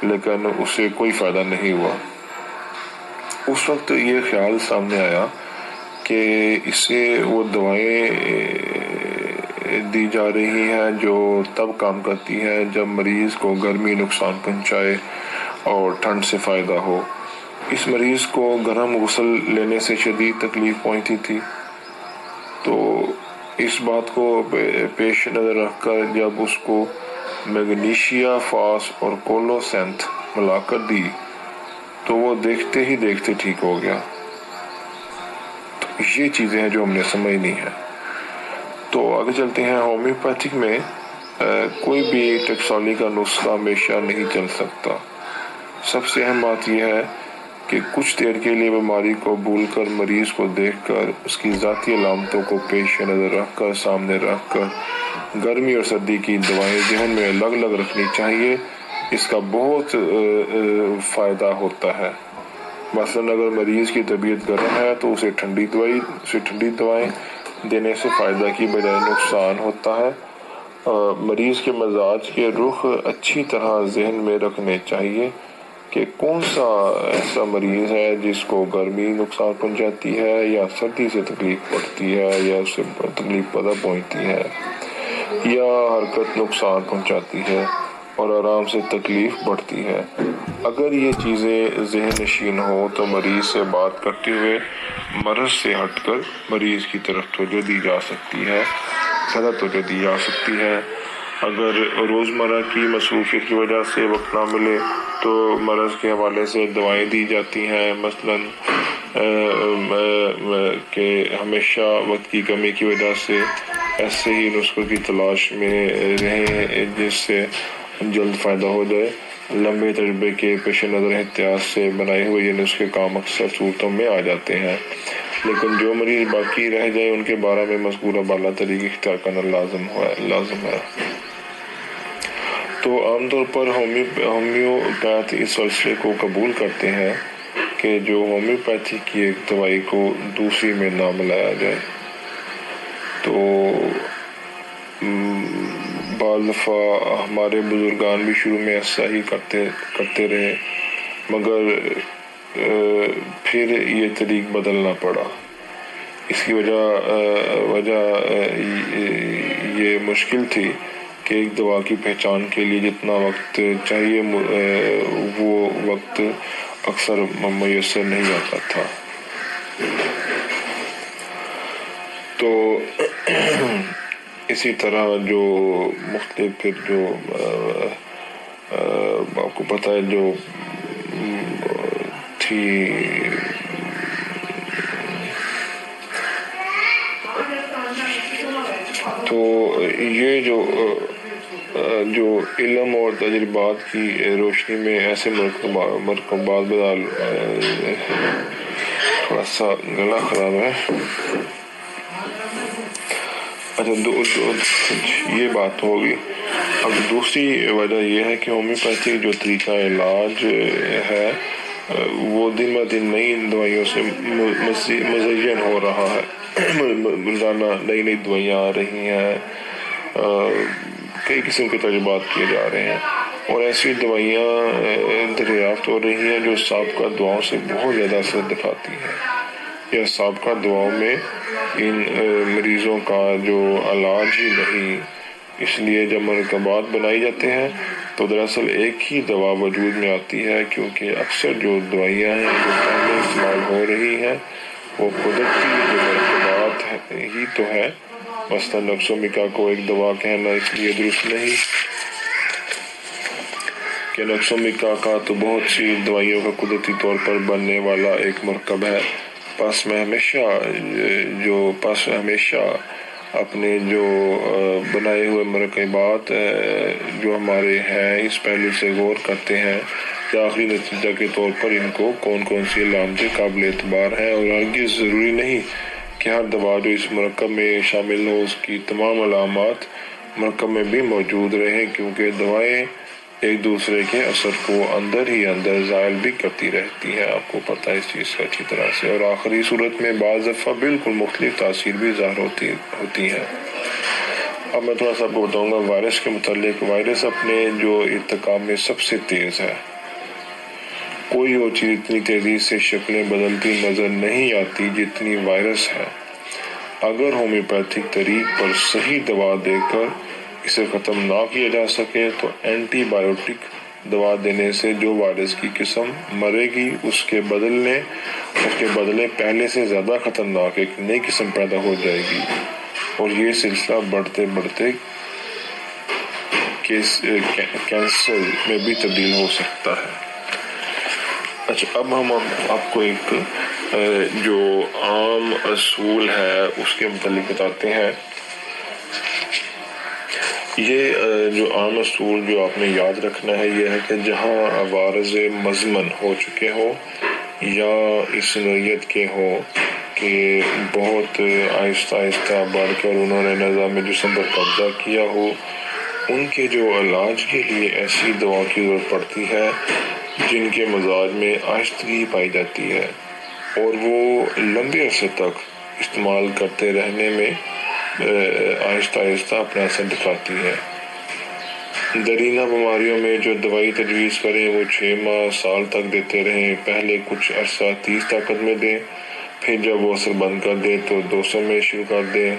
لیکن اسے کوئی فائدہ نہیں ہوا۔ اس وقت یہ خیال سامنے آیا کہ اسے وہ دوائیں دی جا رہی ہیں جو تب کام کرتی ہیں جب مریض کو گرمی نقصان پہنچائے اور ٹھنڈ سے فائدہ ہو۔ اس مریض کو گرم غسل لینے سے شدید تکلیف پہنچتی تھی، تو اس بات کو پیش نظر رکھ کر جب اس کو میگنیشیا فاس اور کولوسینتھ ملا کر دی تو وہ دیکھتے ہی دیکھتے ٹھیک ہو گیا۔ تو یہ چیزیں ہیں جو ہم نے سمجھنی ہیں۔ تو آگے چلتے ہیں۔ ہومیوپیتھک میں کوئی بھی ٹکسالی کا نسخہ ہمیشہ نہیں چل سکتا۔ سب سے اہم بات یہ ہے کہ کچھ دیر کے لیے بیماری کو بھول کر مریض کو دیکھ کر اس کی ذاتی علامتوں کو پیش نظر رکھ کر سامنے رکھ کر گرمی اور سردی کی دوائیں ذہن میں الگ الگ رکھنی چاہیے۔ اس کا بہت فائدہ ہوتا ہے۔ مثلاً اگر مریض کی طبیعت گرم ہے تو اسے ٹھنڈی دوائیں دینے سے فائدہ کی بجائے نقصان ہوتا ہے۔ مریض کے مزاج کے رخ اچھی طرح ذہن میں رکھنے چاہیے کہ کون سا ایسا مریض ہے جس کو گرمی نقصان پہنچاتی ہے یا سردی سے تکلیف پڑتی ہے یا اس سے تکلیف پتہ پہنچتی ہے یا حرکت نقصان پہنچاتی ہے اور آرام سے تکلیف بڑھتی ہے۔ اگر یہ چیزیں ذہن نشین ہو تو مریض سے بات کرتے ہوئے مرض سے ہٹ کر مریض کی طرف توجہ دی جا سکتی ہے، زیادہ توجہ دی جا سکتی ہے۔ اگر روزمرہ کی مصروفیت کی وجہ سے وقت نہ ملے تو مرض کے حوالے سے دوائیں دی جاتی ہیں، مثلاً کہ ہمیشہ وقت کی کمی کی وجہ سے ایسے ہی نسخوں کی تلاش میں رہیں جس سے جلد فائدہ ہو جائے۔ لمبے تجربے کے پیش نظر احتیاط سے بنائے ہوئے یہ نسخے کام اکثر صورتوں میں آ جاتے ہیں، لیکن جو مریض باقی رہ جائے ان کے بارے میں مذکورہ بالا طریقے اختیار کرنا لازم ہے۔ تو عام طور پر ہومیوپیتھ اس فلسفے کو قبول کرتے ہیں کہ جو ہومیوپیتھی کی ایک دوائی کو دوسری میں نہ ملایا جائے۔ تو بعض دفعہ ہمارے بزرگان بھی شروع میں ایسا ہی کرتے رہے، مگر پھر یہ طریق بدلنا پڑا۔ اس کی وجہ یہ مشکل تھی کہ ایک دوا کی پہچان کے لیے جتنا وقت چاہیے وہ وقت اکثر میسر نہیں آتا تھا۔ تو اسی طرح جو مختلف پھر جو آپ کو پتہ ہے جو تھی تو یہ جو علم اور تجربات کی روشنی میں ایسے مرکبات تھوڑا سا گلا خراب ہے۔ اچھا یہ بات ہوگی۔ اب دوسری وجہ یہ ہے کہ ہومیوپیتھی جو طریقہ علاج ہے وہ دن بہ دن نئی دوائیوں سے مزین ہو رہا ہے۔ روزانہ نئی دوائیاں آ رہی ہیں، کئی قسم کے تجربات کیے جا رہے ہیں اور ایسی دوائیاں دریافت ہو رہی ہیں جو سابقہ دواؤں سے بہت زیادہ اثر دکھاتی ہیں، یا سابقہ دواؤں میں ان مریضوں کا جو علاج ہی نہیں۔ اس لیے جب مرکبات بنائی جاتے ہیں تو دراصل ایک ہی دوا وجود میں آتی ہے، کیونکہ اکثر جو دوائیاں ہیں جو پہلے استعمال ہو رہی ہیں وہ قدرتی جو مرکبات ہی تو ہے۔ مثلا نکسومیکا کو ایک دوا کہنا اس لیے درست نہیں کہ نکسومیکا کا تو بہت سی دوائیوں کا قدرتی طور پر بننے والا ایک مرکب ہے۔ پس میں ہمیشہ اپنے جو بنائے ہوئے مرکبات جو ہمارے ہیں اس پہلو سے غور کرتے ہیں کہ آخری نتیجہ کے طور پر ان کو کون سی علامتیں قابل اعتبار ہیں، اور ہرگز ضروری نہیں کہ ہر دوا جو اس مرکب میں شامل ہو اس کی تمام علامات مرکب میں بھی موجود رہیں، کیونکہ دوائیں ایک دوسرے کے اثر کو اندر ہی اندر زائل بھی کرتی رہتی ہیں۔ آپ کو پتہ ہے اس چیز سے اچھی طرح سے، اور آخری صورت میں بعض دفعہ بالکل مختلف تاثیر بھی ظاہر ہوتی ہے۔ اب میں تھوڑا سا آپ کو بتاؤں گا وائرس کے متعلق۔ وائرس اپنے جو ارتقاء میں سب سے تیز ہے۔ کوئی اور چیز اتنی تیزی سے شکلیں بدلتی نظر نہیں آتی جتنی وائرس ہے۔ اگر ہومیوپیتھک طریق پر صحیح دوا دے کر اسے ختم نہ کیا جا سکے تو اینٹی بائیوٹک دوا دینے سے جو وائرس کی قسم مرے گی اس کے بدلے پہلے سے زیادہ خطرناک ایک نئی قسم پیدا ہو جائے گی، اور یہ سلسلہ بڑھتے کینسر میں بھی تبدیل ہو سکتا ہے۔ اچھا اب ہم آپ کو ایک جو عام اصول ہے اس کے متعلق بتاتے ہیں۔ یہ جو عام اصول جو آپ نے یاد رکھنا ہے یہ ہے کہ جہاں عوارض مزمن ہو چکے ہوں یا اس نوعیت کے ہوں کہ بہت آہستہ بڑھ کر انہوں نے نظام جسم پر قبضہ کیا ہو، ان کے جو علاج کے لیے ایسی دواؤں کی ضرورت پڑتی ہے جن کے مزاج میں آہستگی پائی جاتی ہے اور وہ لمبے عرصے تک استعمال کرتے رہنے میں آہستہ اپنا اثر دکھاتی ہے۔ درینہ بیماریوں میں جو دوائی تجویز کریں وہ 6 ماہ سال تک دیتے رہیں۔ پہلے کچھ عرصہ 30 طاقت میں دیں، پھر جب وہ اثر بند کر دیں تو 200 میں شروع کر دیں،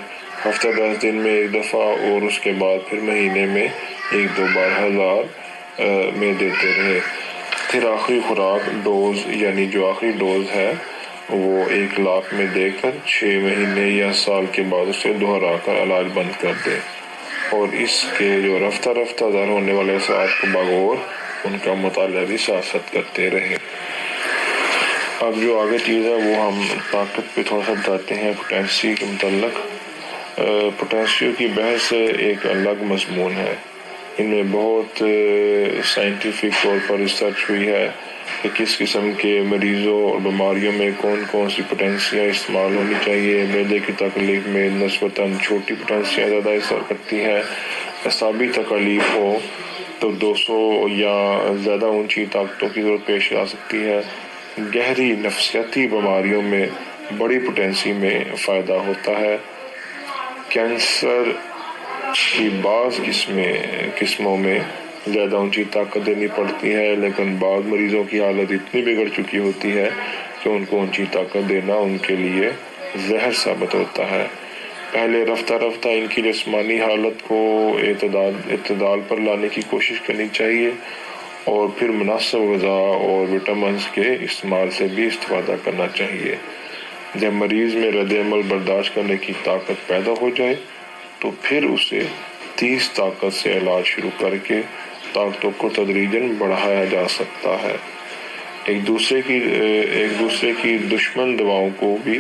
ہفتہ 10 دن میں ایک دفعہ، اور اس کے بعد پھر مہینے میں 1-2 بار 1000 میں دیتے رہیں۔ پھر آخری خوراک ڈوز یعنی جو آخری ڈوز ہے وہ 1 لاکھ میں دے کر 6 مہینے یا سال کے بعد اسے دہرا کر علاج بند کر دیں، اور اس کے جو رفتہ ظاہر ہونے والے اثرات کو بغور ان کا مطالعہ بھی ساتھ کرتے رہیں۔ اب جو آگے چیز ہے وہ ہم طاقت پہ تھوڑا سا بتاتے ہیں پوٹینسی کے متعلق۔ پوٹینسیوں کی بحث ایک الگ مضمون ہے۔ ان میں بہت سائنٹیفک طور پر ریسرچ ہوئی ہے کہ کس قسم کے مریضوں اور بیماریوں میں کون سی پوٹینسیاں استعمال ہونی چاہیے۔ معدے کی تکلیف میں نسبتاً چھوٹی پوٹینسیاں زیادہ اثر کرتی ہیں۔ اعصابی تکلیف ہو تو 200 یا زیادہ اونچی طاقتوں کی ضرورت پیش آ سکتی ہے۔ گہری نفسیاتی بیماریوں میں بڑی پوٹینسی میں فائدہ ہوتا ہے۔ کینسر کی بعض قسموں میں زیادہ اونچی طاقت دینی پڑتی ہے، لیکن بعض مریضوں کی حالت اتنی بگڑ چکی ہوتی ہے کہ ان کو اونچی طاقت دینا ان کے لیے زہر ثابت ہوتا ہے۔ پہلے رفتہ رفتہ ان کی جسمانی حالت کو اعتدال پر لانے کی کوشش کرنی چاہیے، اور پھر مناسب غذا اور وٹامنز کے استعمال سے بھی استفادہ کرنا چاہیے۔ جب مریض میں رد عمل برداشت کرنے کی طاقت پیدا ہو جائے تو پھر اسے 30 طاقت سے علاج شروع کر کے طاقتوں کو تدریجاً بڑھایا جا سکتا ہے۔ ایک دوسرے کی دشمن دواؤں کو بھی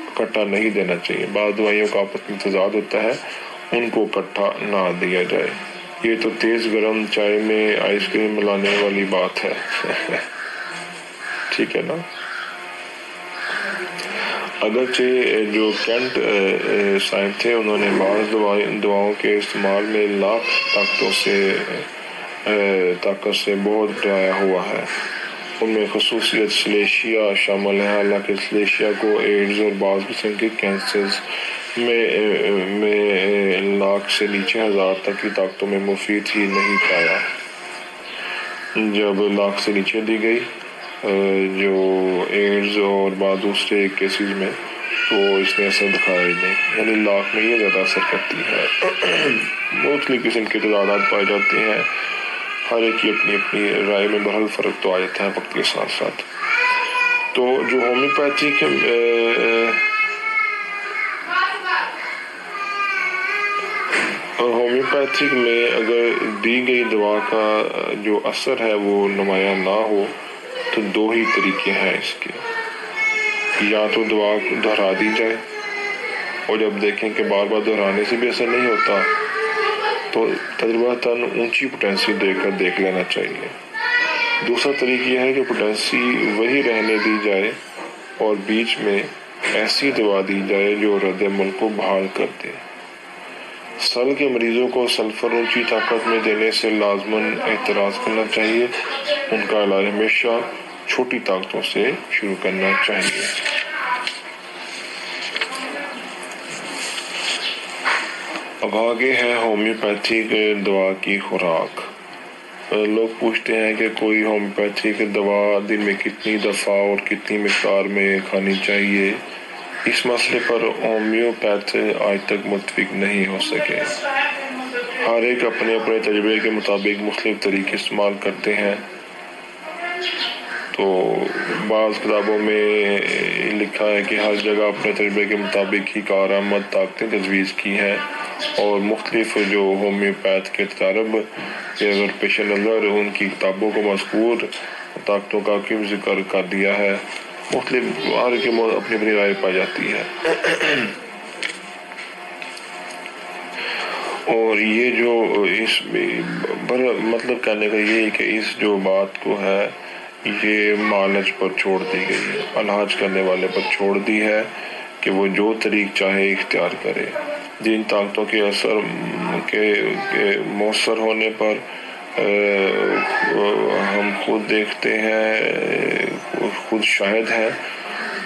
اکٹھا نہیں دینا چاہیے۔ بعض دوائیوں کا آپس میں تضاد ہوتا ہے، ان کو اکٹھا نہ دیا جائے۔ یہ تو تیز گرم چائے میں آئس کریم ملانے والی بات ہے۔ ٹھیک ہے نا؟ اگرچہ جو کینٹ سائنس تھے انہوں نے بعض دواؤں کے استعمال میں لاکھ طاقت سے بہت ڈرایا ہوا ہے۔ ان میں خصوصیت سلیشیا شامل ہے، حالانکہ سلیشیا کو ایڈز اور بعض قسم کے کینسرز میں لاکھ سے نیچے 1000 تک کی طاقتوں میں مفید ہی نہیں پایا۔ جب لاکھ سے نیچے دی گئی جو ایڈز اور بعض دوسرے کیسز میں، تو اس نے اثر دکھایا ہی نہیں، یعنی لاکھ میں یہ زیادہ اثر کرتی ہے۔ مختلف قسم کے تضادات پائے جاتے ہیں، ہر ایک کی اپنی اپنی رائے میں بہرحال فرق تو آ جاتا ہے وقت کے ساتھ ساتھ۔ تو جو ہومیوپیتھک میں اگر دی گئی دوا کا جو اثر ہے وہ نمایاں نہ ہو تو 2 ہی طریقے ہیں اس کے، یا تو دوا دہرا دی جائے، اور جب دیکھیں کہ بار بار دہرانے سے بھی اثر نہیں ہوتا تو تجرباتاً اونچی پوٹینسی دے کر دیکھ لینا چاہیے۔ دوسرا طریقہ یہ ہے کہ پوٹینسی وہی رہنے دی جائے اور بیچ میں ایسی دوا دی جائے جو رد عمل کو بحال کر دے۔ سل کے مریضوں کو سلفر اونچی طاقت میں دینے سے لازماً اعتراض کرنا چاہیے، ان کا علاج ہمیشہ چھوٹی طاقتوں سے شروع کرنا چاہیے۔ اب آگے ہے ہومیوپیتھک دوا کی خوراک۔ لوگ پوچھتے ہیں کہ کوئی ہومیوپیتھک دوا دن میں کتنی دفعہ اور کتنی مقدار میں کھانی چاہیے۔ اس مسئلے پر ہومیوپیتھ آج تک متفق نہیں ہو سکے۔ ہر ایک اپنے اپنے تجربے کے مطابق مختلف طریقے استعمال کرتے ہیں۔ تو بعض کتابوں میں لکھا ہے کہ ہر جگہ اپنے تجربے کے مطابق ہی کارآمد طاقتیں تجویز کی ہیں، اور مختلف جو ہومیوپیتھ کے تجارب کے اگر پیش نظر ان کی کتابوں کو مذکور طاقتوں کا کیوں ذکر کر دیا ہے، مختلف ہر کے اپنی اپنی رائے پائی جاتی ہے۔ اور یہ جو اس مطلب کہنے کا یہ ہے کہ اس جو بات کو ہے یہ معالج پر چھوڑ دی گئی ہے، علاج کرنے والے پر چھوڑ دی ہے کہ وہ جو طریق چاہے اختیار کرے۔ جن طاقتوں کے اثر کے مؤثر ہونے پر ہم خود دیکھتے ہیں، خود شاہد ہیں،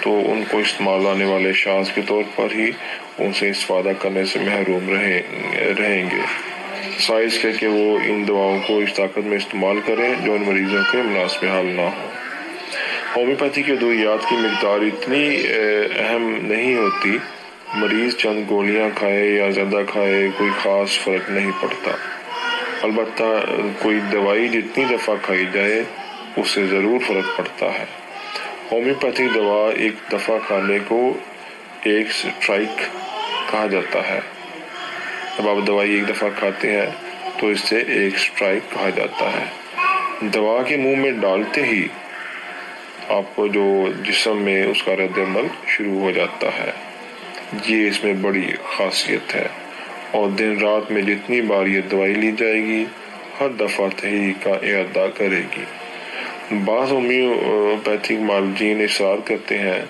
تو ان کو استعمال آنے والے شاذ کے طور پر ہی ان سے استفادہ کرنے سے محروم رہیں گے۔ سائز ہے کہ وہ ان دواؤں کو اس طاقت میں استعمال کریں جو ان مریضوں کے مناسب حل نہ ہو۔ ہومیوپیتھی کے ادویات کی مقدار اتنی اہم نہیں ہوتی، مریض چند گولیاں کھائے یا زیادہ کھائے کوئی خاص فرق نہیں پڑتا۔ البتہ کوئی دوائی جتنی دفعہ کھائی جائے اس سے ضرور فرق پڑتا ہے۔ ہومیوپیتھی دوا ایک دفعہ کھانے کو ایک سٹرائک کہا جاتا ہے۔ جب آپ دوائی ایک دفعہ کھاتے ہیں تو اس سے ایک سٹرائک کہا جاتا ہے۔ دوا کے منہ میں ڈالتے ہی آپ کو جو جسم میں اس کا رد عمل شروع ہو جاتا ہے، یہ اس میں بڑی خاصیت ہے، اور دن رات میں جتنی بار یہ دوائی لی جائے گی ہر دفعہ تحریک کا اعادہ کرے گی۔ بعض ہومیوپیتھک معالجین اصرار کرتے ہیں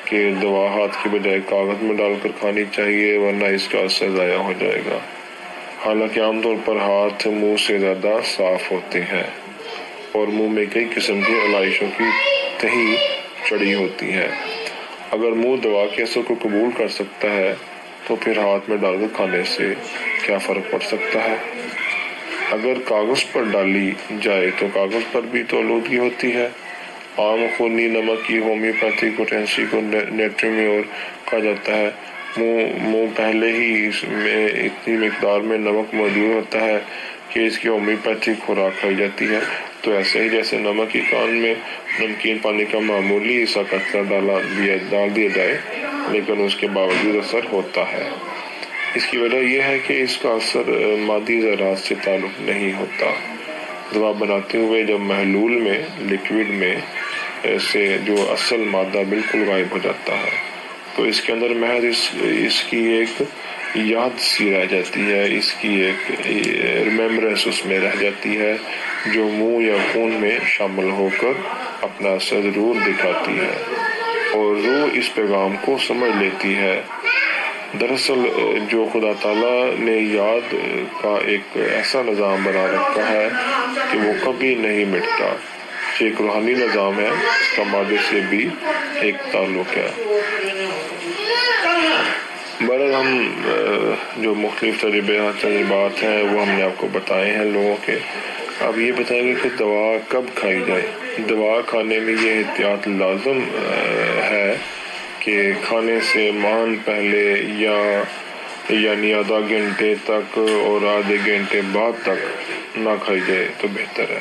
کہ دوا ہاتھ کی بجائے کاغذ میں ڈال کر کھانی چاہیے ورنہ اس کا اثر ضائع ہو جائے گا، حالانکہ عام طور پر ہاتھ منہ سے زیادہ صاف ہوتے ہیں اور منہ میں کئی قسم کی علائشوں کی تہی چڑھی ہوتی ہے۔ اگر منہ دوا کے اثر کو قبول کر سکتا ہے تو پھر ہاتھ میں ڈال کر کھانے سے کیا فرق پڑ سکتا ہے؟ اگر کاغذ پر ڈالی جائے تو کاغذ پر بھی تو آلودگی ہوتی ہے۔ عام خونی نمک کی ہومیوپیتھی پوٹینسی کو نیٹریم اور کہا جاتا ہے۔ منہ پہلے ہی اس میں اتنی مقدار میں نمک موجود ہوتا ہے کہ اس کی ہومیوپیتھی خوراک کھائی جاتی ہے۔ تو ایسے ہی جیسے نمک کی کان میں نمکین پانی کا معمولی سا قطرہ ڈال دیا جائے لیکن اس کے باوجود اثر ہوتا ہے۔ اس کی وجہ یہ ہے کہ اس کا اثر مادی ذرات سے تعلق نہیں ہوتا۔ دوا بناتے ہوئے جب محلول میں لیکوڈ میں سے جو اصل مادہ بالکل غائب ہو جاتا ہے تو اس کے اندر محض اس کی ایک یاد سی رہ جاتی ہے، اس کی ایک ریمیمبرنس اس میں رہ جاتی ہے جو منہ یا خون میں شامل ہو کر اپنا اثر ضرور دکھاتی ہے اور روح اس پیغام کو سمجھ لیتی ہے۔ دراصل جو خدا تعالیٰ نے یاد کا ایک ایسا نظام بنا رکھا ہے کہ وہ کبھی نہیں مٹتا، ایک روحانی نظام ہے، اس کا مادے سے بھی ایک تعلق ہے۔ بہرحال ہم جو مختلف تجربات ہیں وہ ہم نے آپ کو بتائے ہیں لوگوں کے۔ اب یہ بتائیں گے کہ دوا کب کھائی جائے۔ دوا کھانے میں یہ احتیاط لازم ہے کہ کھانے سے مان پہلے یعنی آدھا گھنٹے تک اور آدھے گھنٹے بعد تک نہ کھائی جائے تو بہتر ہے۔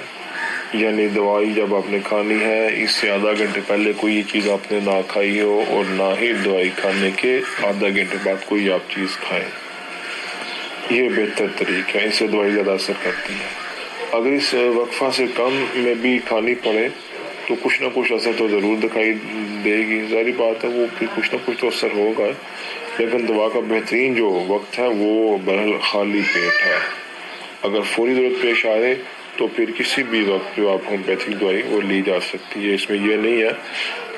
یعنی دوائی جب آپ نے کھانی ہے اس سے آدھا گھنٹے پہلے کوئی چیز آپ نے نہ کھائی ہو اور نہ ہی دوائی کھانے کے آدھا گھنٹے بعد کوئی آپ چیز کھائیں، یہ بہتر طریقہ ہے، اس سے دوائی زیادہ اثر کرتی ہے۔ اگر اس وقفہ سے کم میں بھی کھانی پڑے تو کچھ نہ کچھ اثر تو ضرور دکھائی دے گی، ظاہری بات ہے وہ کچھ نہ کچھ تو اثر ہوگا، لیکن دوا کا بہترین جو وقت ہے وہ بہرحال خالی پیٹ ہے۔ اگر فوری ضرورت پیش آئے تو پھر کسی بھی وقت جو آپ ہومیوپیتھک دوائی وہ لی جا سکتی ہے، اس میں یہ نہیں ہے،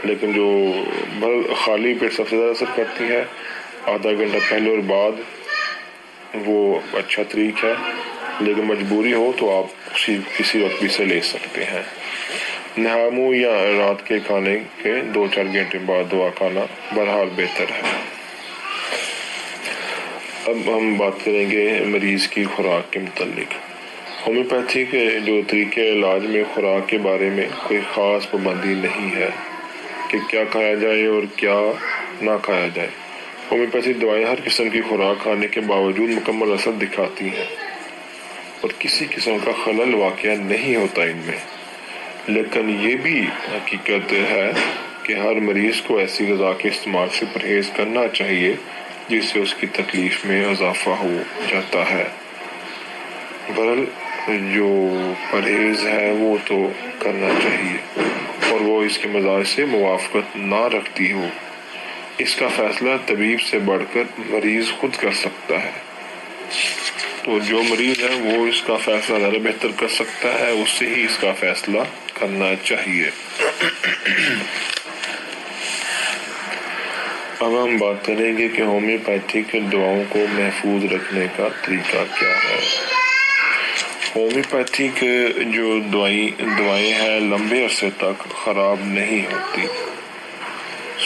لیکن جو خالی پیٹ سب سے زیادہ اثر کرتی ہے، آدھا گھنٹہ پہلے اور بعد وہ اچھا طریق ہے، لیکن مجبوری ہو تو آپ کسی وقت بھی سے لے سکتے ہیں۔ نہامو یا رات کے کھانے کے 2-4 گھنٹے بعد دوا کھانا بہرحال بہتر ہے۔ اب ہم بات کریں گے مریض کی خوراک کے متعلق۔ ہومیوپیتھی کے جو طریقے علاج میں خوراک کے بارے میں کوئی خاص پابندی نہیں ہے کہ کیا کھایا جائے اور کیا نہ کھایا جائے۔ ہومیوپیتھی دوائیں ہر قسم کی خوراک کھانے کے باوجود مکمل اثر دکھاتی ہیں اور کسی قسم کا خلل واقع نہیں ہوتا ان میں، لیکن یہ بھی حقیقت ہے کہ ہر مریض کو ایسی غذا کے استعمال سے پرہیز کرنا چاہیے جس سے اس کی تکلیف میں اضافہ ہو جاتا ہے۔ بہرحال جو پرہیز ہے وہ تو کرنا چاہیے اور وہ اس کے مزاج سے موافقت نہ رکھتی ہو۔ اس کا فیصلہ طبیب سے بڑھ کر مریض خود کر سکتا ہے، تو جو مریض ہے وہ اس کا فیصلہ زیادہ بہتر کر سکتا ہے، اس سے ہی اس کا فیصلہ کرنا چاہیے۔ اب ہم بات کریں گے کہ ہومیوپیتھک دواؤں کو محفوظ رکھنے کا طریقہ کیا ہے۔ ہومیوپیتھک جو دوائیں ہیں لمبے عرصے تک خراب نہیں ہوتی،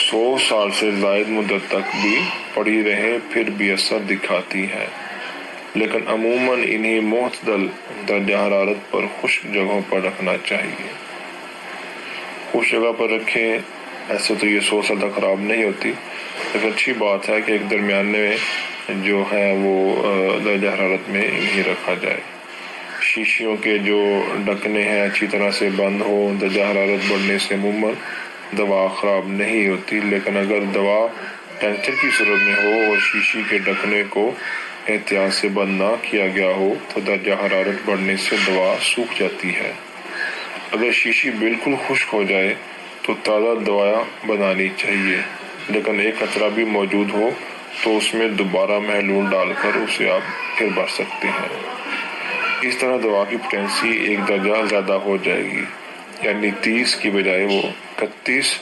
100 سال سے زائد مدت تک بھی پڑی رہیں پھر بھی اثر دکھاتی ہیں، لیکن عموماً انہیں معتدل درجہ حرارت پر خشک جگہوں پر رکھنا چاہیے۔ خشک جگہ پر رکھیں، ایسے تو یہ 100 سال تک خراب نہیں ہوتی، لیکن اچھی بات ہے کہ ایک درمیانے میں جو ہے وہ درجہ حرارت میں انہیں رکھا جائے۔ شیشیوں کے جو ڈھکنے ہیں اچھی طرح سے بند ہو، درجہ حرارت بڑھنے سے عموماً دوا خراب نہیں ہوتی، لیکن اگر دوا ٹینچر کی صورت میں ہو اور شیشی کے ڈھکنے کو احتیاط سے بند نہ کیا گیا ہو تو درجہ حرارت بڑھنے سے دوا سوکھ جاتی ہے۔ اگر شیشی بالکل خشک ہو جائے تو تازہ دوا بنانی چاہیے، لیکن ایک قطرہ بھی موجود ہو تو اس میں دوبارہ محلول ڈال کر اسے آپ پھر بھر سکتے ہیں۔ اس طرح دوا کی پوٹینسی 1 درجہ زیادہ ہو جائے گی، یعنی 30 کی بجائے وہ 31،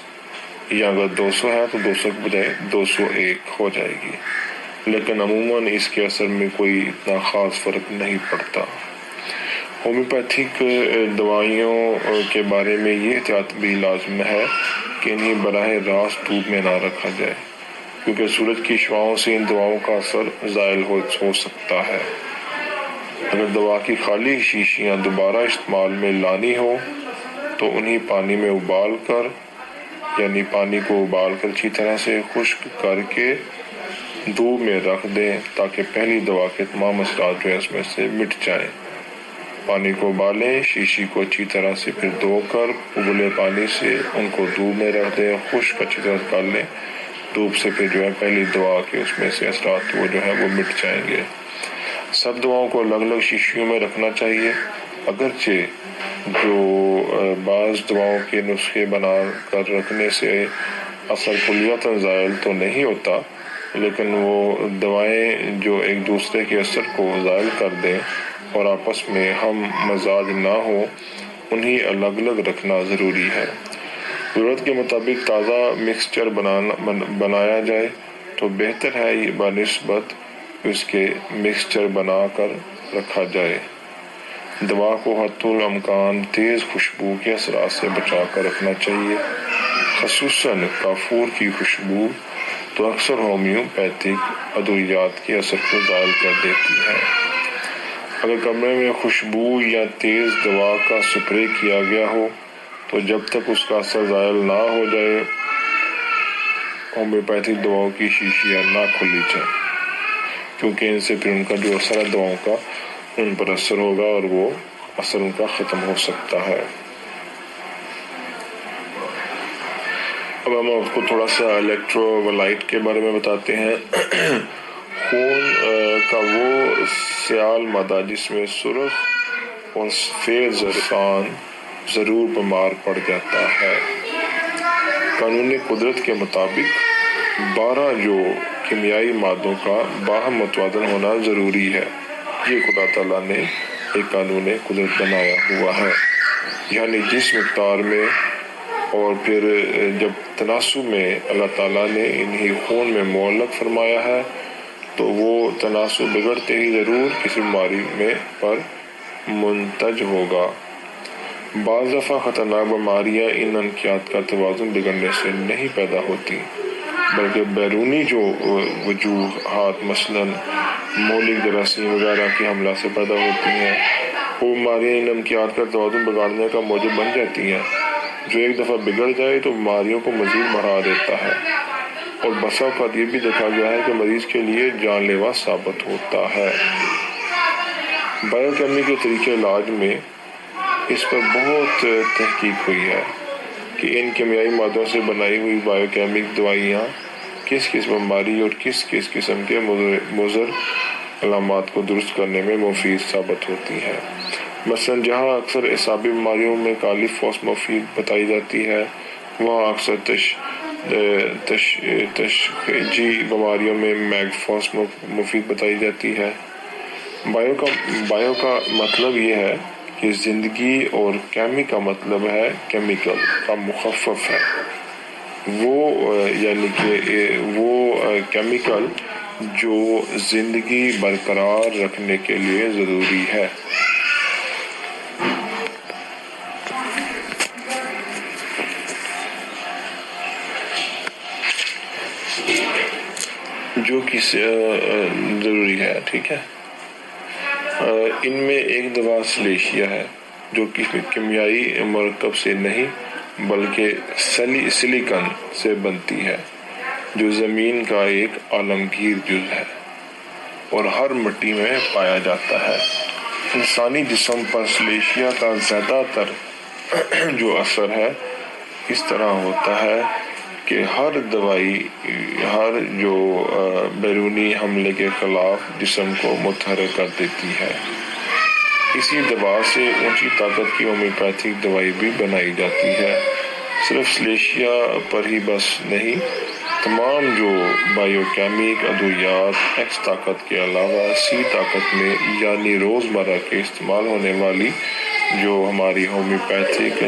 یا اگر 200 ہے تو 200 کی بجائے 201 ہو جائے گی، لیکن عموماً اس کے اثر میں کوئی اتنا خاص فرق نہیں پڑتا۔ ہومیوپیتھک دوائیوں کے بارے میں یہ احتیاط بھی لازم ہے کہ انہیں براہ راست دھوپ میں نہ رکھا جائے، کیونکہ سورج کی شعاؤں سے ان دواؤں کا اثر زائل ہو سکتا ہے۔ اگر دوا کی خالی شیشیاں دوبارہ استعمال میں لانی ہو تو انہیں پانی میں ابال کر یعنی پانی کو ابال کر اچھی طرح سے خشک کر کے دھوپ میں رکھ دیں تاکہ پہلی دوا کے تمام اثرات جو ہے اس میں سے مٹ جائیں۔ پانی کو ابالیں، شیشی کو اچھی طرح سے پھر دھو کر ابلے پانی سے ان کو دھوپ میں رکھ دیں، خشک اچھی طرح سے کر لیں۔ دھوپ سے پھر جو ہے پہلی دوا کے اس میں سے اثرات وہ جو ہے وہ مٹ جائیں گے۔ سب دواؤں کو الگ الگ شیشیوں میں رکھنا چاہیے، اگرچہ جو بعض دواؤں کے نسخے بنا کر رکھنے سے اثر کلیتاً زائل تو نہیں ہوتا، لیکن وہ دوائیں جو ایک دوسرے کے اثر کو زائل کر دیں اور آپس میں ہم مزاج نہ ہو، انہیں الگ الگ رکھنا ضروری ہے۔ ضرورت کے مطابق تازہ مکسچر بنایا جائے تو بہتر ہے یہ بنسبت اس کے مکسچر بنا کر رکھا جائے۔ دوا کو حتی الامکان تیز خوشبو کے اثرات سے بچا کر رکھنا چاہیے، خصوصاً کافور کی خوشبو تو اکثر ہومیوپیتھک ادویات کے اثر کو زائل کر دیتی ہے۔ اگر کمرے میں خوشبو یا تیز دوا کا سپرے کیا گیا ہو تو جب تک اس کا اثر زائل نہ ہو جائے ہومیوپیتھک دواؤں کی شیشیاں نہ کھولی جائیں، کیونکہ ان سے پھر ان کا جو اثر ہے دواؤں کا ان پر اثر ہوگا اور وہ اثر ان کا ختم ہو سکتا ہے۔ اب ہم آپ کو تھوڑا سا الیکٹرولائٹ کے بارے میں بتاتے ہیں۔ خون کا وہ سیال مادہ جس میں سرخ اور سفید انسان ضرور بیمار پڑ جاتا ہے۔ قانون قدرت کے مطابق 12 جو کیمیائی مادوں کا باہم متوازن ہونا ضروری ہے، یہ خدا تعالیٰ نے ایک قانون قدرت بنایا ہوا ہے، یعنی جس مقدار میں اور پھر جب تناسب میں اللہ تعالیٰ نے انہیں خون میں معلق فرمایا ہے تو وہ تناسب بگڑتے ہی ضرور کسی بیماری میں پر منتج ہوگا۔ بعض دفعہ خطرناک بیماریاں ان انکیات کا توازن بگڑنے سے نہیں پیدا ہوتی، بلکہ بیرونی جو وجوہات مثلاً مہلک جراثیم وغیرہ کے حملہ سے پیدا ہوتی ہیں، وہ بیماریاں ان انکیات کا توازن بگاڑنے کا موجب بن جاتی ہیں، جو ایک دفعہ بگڑ جائے تو بیماریوں کو مزید بڑھا دیتا ہے اور بسا اوقات یہ بھی دیکھا گیا ہے کہ مریض کے لیے جان لیوا ثابت ہوتا ہے۔ بائیو کیمی کے طریقے علاج میں اس پر بہت تحقیق ہوئی ہے کہ ان کیمیائی مادوں سے بنائی ہوئی بائیو کیمک دوائیاں کس کس بیماری اور کس کس قسم کے مضر علامات کو درست کرنے میں مفید ثابت ہوتی ہیں۔ مثلاً جہاں اکثر اعصابی بیماریوں میں کالی فوس مفید بتائی جاتی ہے، وہاں اکثر تشخیصی بیماریوں میں میگ فوس مفید بتائی جاتی ہے۔ بائیو کا مطلب یہ ہے کہ زندگی اور کیمی کا مطلب ہے کیمیکل کا مخفف ہے، یعنی کہ وہ کیمیکل جو زندگی برقرار رکھنے کے لیے ضروری ہے۔ جو کسی ضروری ہے، ٹھیک ہے۔ ان میں ایک دوا سلیشیا ہے جو کسی کیمیائی مرکب سے نہیں بلکہ سلیکن سے بنتی ہے، جو زمین کا ایک عالمگیر جز ہے اور ہر مٹی میں پایا جاتا ہے۔ انسانی جسم پر سلیشیا کا زیادہ تر جو اثر ہے اس طرح ہوتا ہے کہ ہر دوائی ہر جو بیرونی حملے کے خلاف جسم کو متحرک کر دیتی ہے۔ اسی دوا سے اونچی طاقت کی ہومیوپیتھک دوائی بھی بنائی جاتی ہے۔ صرف سلیشیا پر ہی بس نہیں، تمام جو بائیو کیمک ادویات ایکس طاقت کے علاوہ سی طاقت میں یعنی روزمرہ کے استعمال ہونے والی جو ہماری ہومیوپیتھک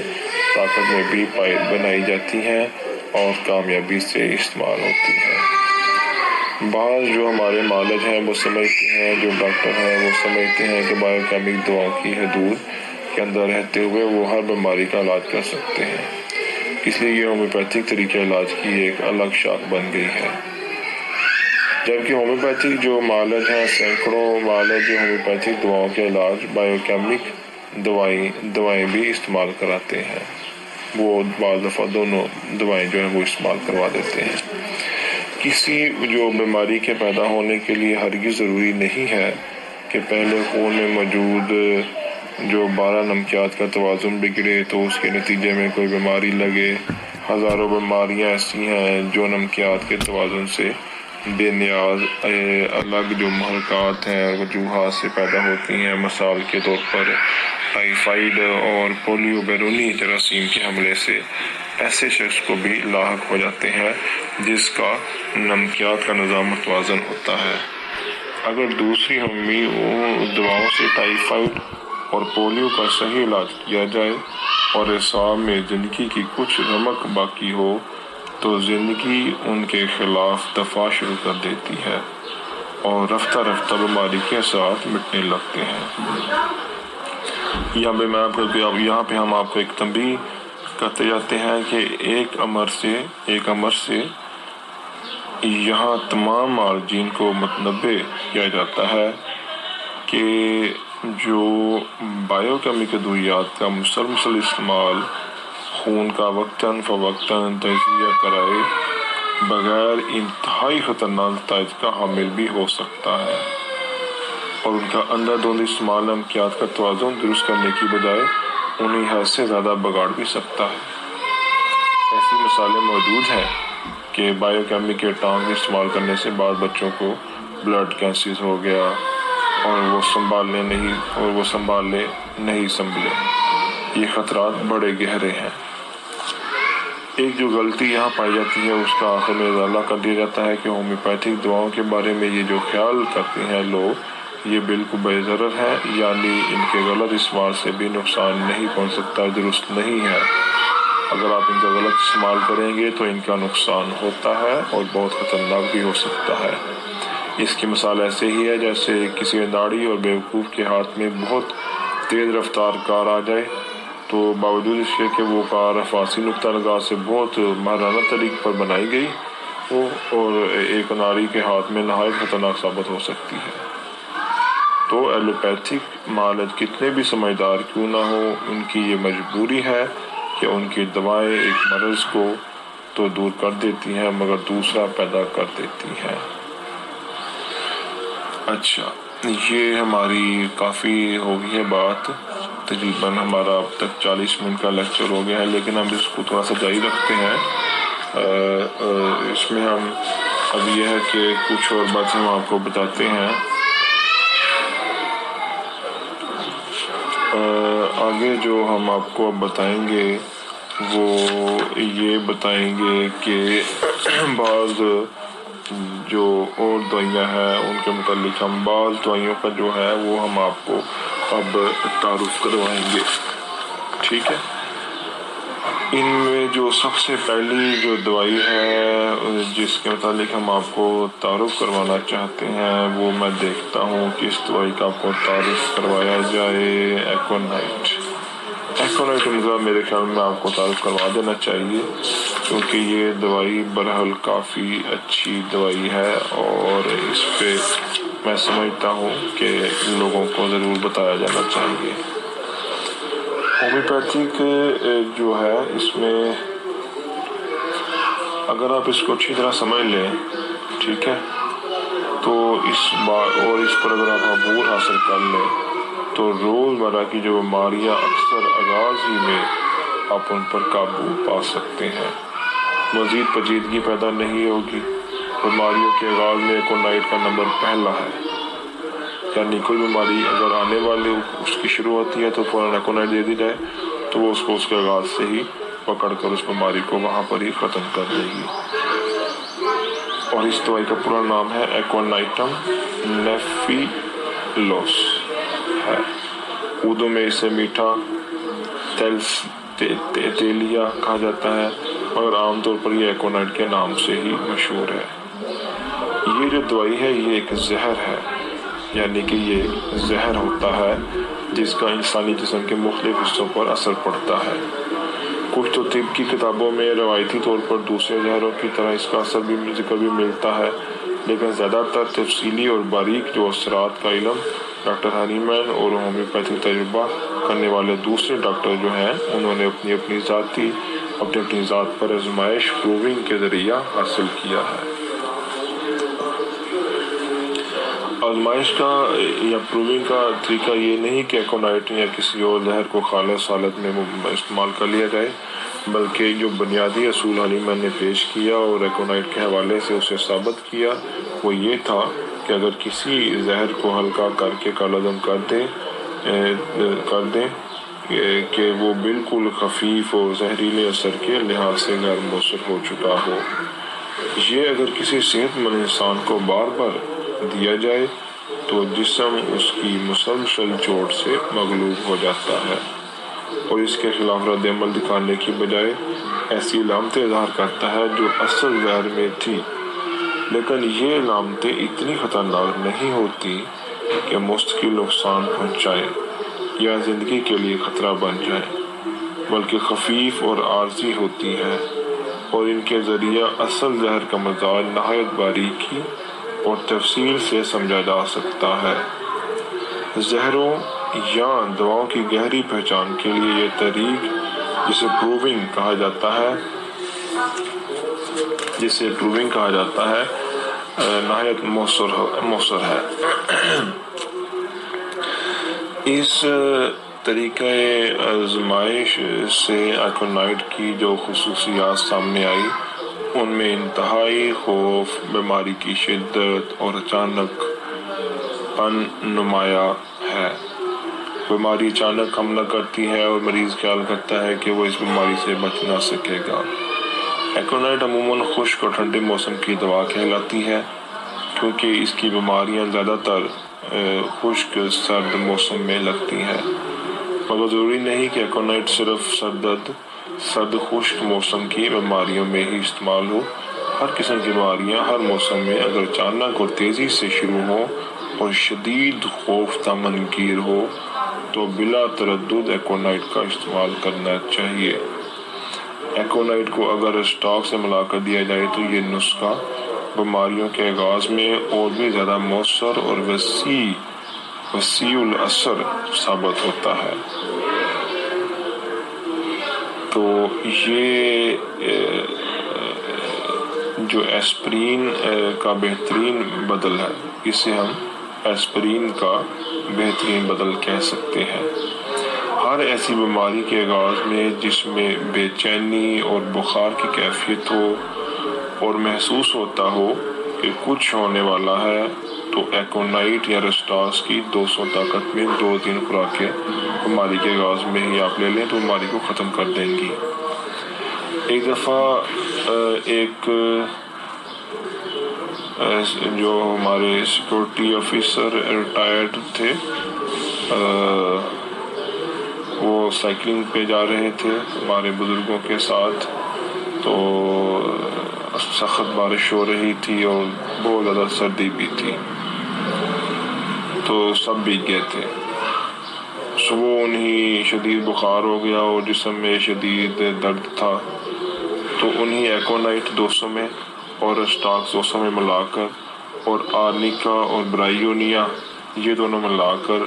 طاقت میں بھی بنائی جاتی ہیں اور کامیابی سے استعمال ہوتی ہیں۔ بعض جو ہمارے معالج ہیں وہ سمجھتے ہیں، جو ڈاکٹر ہیں وہ سمجھتے ہیں کہ بائیو کیمک دواؤں کی حدود کے اندر رہتے ہوئے وہ ہر بیماری کا علاج کر سکتے ہیں، اس لیے یہ ہومیوپیتھک طریقہ علاج کی ایک الگ شاخ بن گئی ہے۔ جبکہ ہومیوپیتھک جو معالج ہیں، سینکڑوں معالج جو ہومیوپیتھک دواؤں کے علاج بایوکیمک دوائیں بھی استعمال کراتے ہیں، وہ بعض دفعہ دونوں دوائیں جو ہیں وہ استعمال کروا دیتے ہیں۔ کسی جو بیماری کے پیدا ہونے کے لیے ہرگز ضروری نہیں ہے کہ پہلے خون میں موجود جو 12 نمکیات کا توازن بگڑے تو اس کے نتیجے میں کوئی بیماری لگے۔ ہزاروں بیماریاں ایسی ہیں جو نمکیات کے توازن سے بے نیاز الگ جو محرکات ہیں وجوہات سے پیدا ہوتی ہیں۔ مثال کے طور پر ٹائیفائیڈ اور پولیو بیرونی جراثیم کے حملے سے ایسے شخص کو بھی لاحق ہو جاتے ہیں جس کا نمکیات کا نظام متوازن ہوتا ہے۔ اگر دوسری دواؤں سے ٹائیفائیڈ اور پولیو کا صحیح علاج کیا جائے اور اعصاب میں زندگی کی کچھ رمق باقی ہو تو زندگی ان کے خلاف دفاع شروع کر دیتی ہے اور رفتہ رفتہ بیماری کے ساتھ مٹنے لگتے ہیں۔ یہاں پہ ہم آپ کو ایک تنبیہ کرتے جاتے ہیں کہ ایک امر سے یہاں تمام معالجین کو متنبہ کیا جاتا ہے کہ جو بایو کیمیکل ادویات کا مسلسل استعمال خون کا وقتاً فوقتاً تجزیہ کرائے بغیر انتہائی خطرناک نتائج کا حامل بھی ہو سکتا ہے، اور ان کا اندھادھند استعمال نمکیات کا توازن درست کرنے کی بجائے انہیں حد سے زیادہ بگاڑ بھی سکتا ہے۔ ایسی مثالیں موجود ہیں کہ بایو کیمیکل ٹانک استعمال کرنے سے بعض بچوں کو بلڈ کینسر ہو گیا اور وہ سنبھالے نہیں سنبھلے۔ یہ خطرات بڑے گہرے ہیں۔ ایک جو غلطی یہاں پائی جاتی ہے اس کا آخر میں ازالہ کر دیا جاتا ہے کہ ہومیوپیتھک دواؤں کے بارے میں یہ جو خیال کرتے ہیں لوگ یہ بالکل بے ضرر ہے، یعنی ان کے غلط استعمال سے بھی نقصان نہیں پہنچ سکتا، درست نہیں ہے۔ اگر آپ ان کا غلط استعمال کریں گے تو ان کا نقصان ہوتا ہے اور بہت خطرناک بھی ہو سکتا ہے۔ اس کی مثال ایسے ہی ہے جیسے کسی انداڑی اور بیوقوف کے ہاتھ میں بہت تیز رفتار کار آ جائے تو باوجود اس کے کہ وہ کار فارسی نقطہ نگاہ سے بہت ماہرانہ طریقے پر بنائی گئی اور ایک اناڑی کے ہاتھ میں نہایت خطرناک ثابت ہو سکتی ہے۔ تو ایلوپیتھک معالج کتنے بھی سمجھدار کیوں نہ ہو، ان کی یہ مجبوری ہے کہ ان کی دوائیں ایک مرض کو تو دور کر دیتی ہیں مگر دوسرا پیدا کر دیتی ہیں۔ اچھا، یہ ہماری کافی ہو گئی ہے بات، تقریباً ہمارا اب تک 40 منٹ کا لیکچر ہو گیا ہے، لیکن ہم اس کو تھوڑا سا جاری رکھتے ہیں۔ اس میں ہم اب یہ ہے کہ کچھ اور باتیں ہم آپ کو بتاتے ہیں۔ آگے جو ہم آپ کو اب بتائیں گے وہ یہ بتائیں گے کہ بعض جو اور دوائیاں ہیں ان کے متعلق ہم بعض دوائیوں کا جو ہے وہ ہم آپ کو اب تعارف کروائیں گے، ٹھیک ہے؟ ان میں جو سب سے پہلی جو دوائی ہے جس کے متعلق ہم آپ کو تعارف کروانا چاہتے ہیں وہ میں دیکھتا ہوں کہ اس دوائی کا آپ کو تعارف کروایا جائے۔ ایکونائٹ کا میرے خیال میں آپ کو تعارف کروا دینا چاہیے کیونکہ یہ دوائی برحال کافی اچھی دوائی ہے اور اس پہ میں سمجھتا ہوں کہ لوگوں کو ضرور بتایا جانا چاہیے۔ ہومیوپیتھک جو ہے اس میں اگر آپ اس کو اچھی طرح سمجھ لیں، ٹھیک ہے، تو اس پر اگر آپ عبور حاصل کر لیں تو روزمرہ کی جو بیماریاں اکثر آغاز ہی میں آپ ان پر قابو پا سکتے ہیں، مزید پیچیدگی پیدا نہیں ہوگی۔ بیماریوں کے آغاز میں ایکونائٹ کا نمبر پہلا ہے، یعنی کوئی بیماری اگر آنے والی اس کی شروع ہوتی ہے تو فوراً ایکونائٹ دے دی جائے تو وہ اس کے آغاز سے ہی پکڑ کر اس بیماری کو وہاں پر ہی ختم کر دے گی۔ اور اس دوائی کا پورا نام ہے ایکونائٹم نیفیلوس ہے، اردو میں اسے میٹھا تیلیا کہا جاتا ہے مگر عام طور پر یہ ایکونائٹ کے نام سے ہی مشہور ہے۔ یہ جو دوائی ہے یہ ایک زہر ہے، یعنی کہ یہ زہر ہوتا ہے جس کا انسانی جسم کے مختلف حصوں پر اثر پڑتا ہے۔ کچھ تو طب کی کتابوں میں روایتی طور پر دوسرے زہروں کی طرح اس کا ذکر بھی ملتا ہے، لیکن زیادہ تر تفصیلی اور باریک جو اثرات کا علم ڈاکٹر ہانی مین اور ہومیوپیتھک تجربہ کرنے والے دوسرے ڈاکٹر جو ہیں انہوں نے اپنی ذات پر آزمائش پروونگ کے ذریعہ حاصل کیا ہے۔ آزمائش کا یا پروونگ کا طریقہ یہ نہیں کہ ایکونائٹ یا کسی اور زہر کو خالص حالت میں استعمال کر لیا جائے، بلکہ جو بنیادی اصول ہانی مین نے پیش کیا اور ایکونائٹ کے حوالے سے اسے ثابت کیا وہ یہ تھا کہ اگر کسی زہر کو ہلکا کر کے کالعدم کر دیں کہ وہ بالکل خفیف اور زہریلے اثر کے لحاظ سے غیر مؤثر ہو چکا ہو، یہ اگر کسی صحت مند انسان کو بار بار دیا جائے تو جسم اس کی مسلسل چوٹ سے مغلوب ہو جاتا ہے اور اس کے خلاف رد عمل دکھانے کی بجائے ایسی علامتیں اظہار کرتا ہے جو اصل زہر میں تھی، لیکن یہ علامتیں اتنی خطرناک نہیں ہوتی کہ مستقل نقصان پہنچائیں یا زندگی کے لیے خطرہ بن جائیں، بلکہ خفیف اور عارضی ہوتی ہیں اور ان کے ذریعہ اصل زہر کا مزاج نہایت باریکی اور تفصیل سے سمجھا جا سکتا ہے۔ زہروں یا دواؤں کی گہری پہچان کے لیے یہ طریق جسے پروونگ کہا جاتا ہے نہایت مؤثر ہے۔ اس طریقہ آزمائش سے ایکونائٹ کی جو خصوصیات سامنے آئی ان میں انتہائی خوف، بیماری کی شدت اور اچانک پن نمایاں ہے۔ بیماری اچانک حملہ کرتی ہے اور مریض خیال کرتا ہے کہ وہ اس بیماری سے بچ نہ سکے گا۔ ایکونائٹ عموماً خشک اور ٹھنڈے موسم کی دوا کہلاتی ہے کیونکہ اس کی بیماریاں زیادہ تر خشک سرد موسم میں لگتی ہیں، مگر ضروری نہیں کہ ایکونائٹ صرف سرد خشک موسم کی بیماریوں میں ہی استعمال ہو۔ ہر قسم کی بیماریاں ہر موسم میں اگر اچانک اور تیزی سے شروع ہو اور شدید خوف دامن گیر ہو تو بلا تردد ایکونائٹ کا استعمال کرنا چاہیے۔ ایکونائٹ کو اگر اسٹاک سے ملا کر دیا جائے تو یہ نسخہ بیماریوں کے آغاز میں اور بھی زیادہ مؤثر اور وسیع الاثر ثابت ہوتا ہے۔ تو یہ جو ایسپرین کا بہترین بدل ہے، اسے ہم ایسپرین کا بہترین بدل کہہ سکتے ہیں۔ ہر ایسی بیماری کے آغاز میں جس میں بے چینی اور بخار کی کیفیت ہو اور محسوس ہوتا ہو کہ کچھ ہونے والا ہے تو ایکونائٹ یا رسٹاس کی 200 طاقت میں 2-3 خوراکیں بیماری کے آغاز میں ہی آپ لے لیں تو بیماری کو ختم کر دیں گی۔ ایک دفعہ ایک جو ہمارے سیکورٹی آفیسر ریٹائرڈ تھے، وہ سائیکلنگ پہ جا رہے تھے ہمارے بزرگوں کے ساتھ، تو سخت بارش ہو رہی تھی اور بہت زیادہ سردی بھی تھی، تو سب بھیگ گئے تھے۔ صبح انہیں شدید بخار ہو گیا اور جسم میں شدید درد تھا، تو انہیں ایکونائٹ 200 میں اور اسٹاکس 200 میں ملا کر اور آرنیکا اور برائیونیا یہ دونوں ملا کر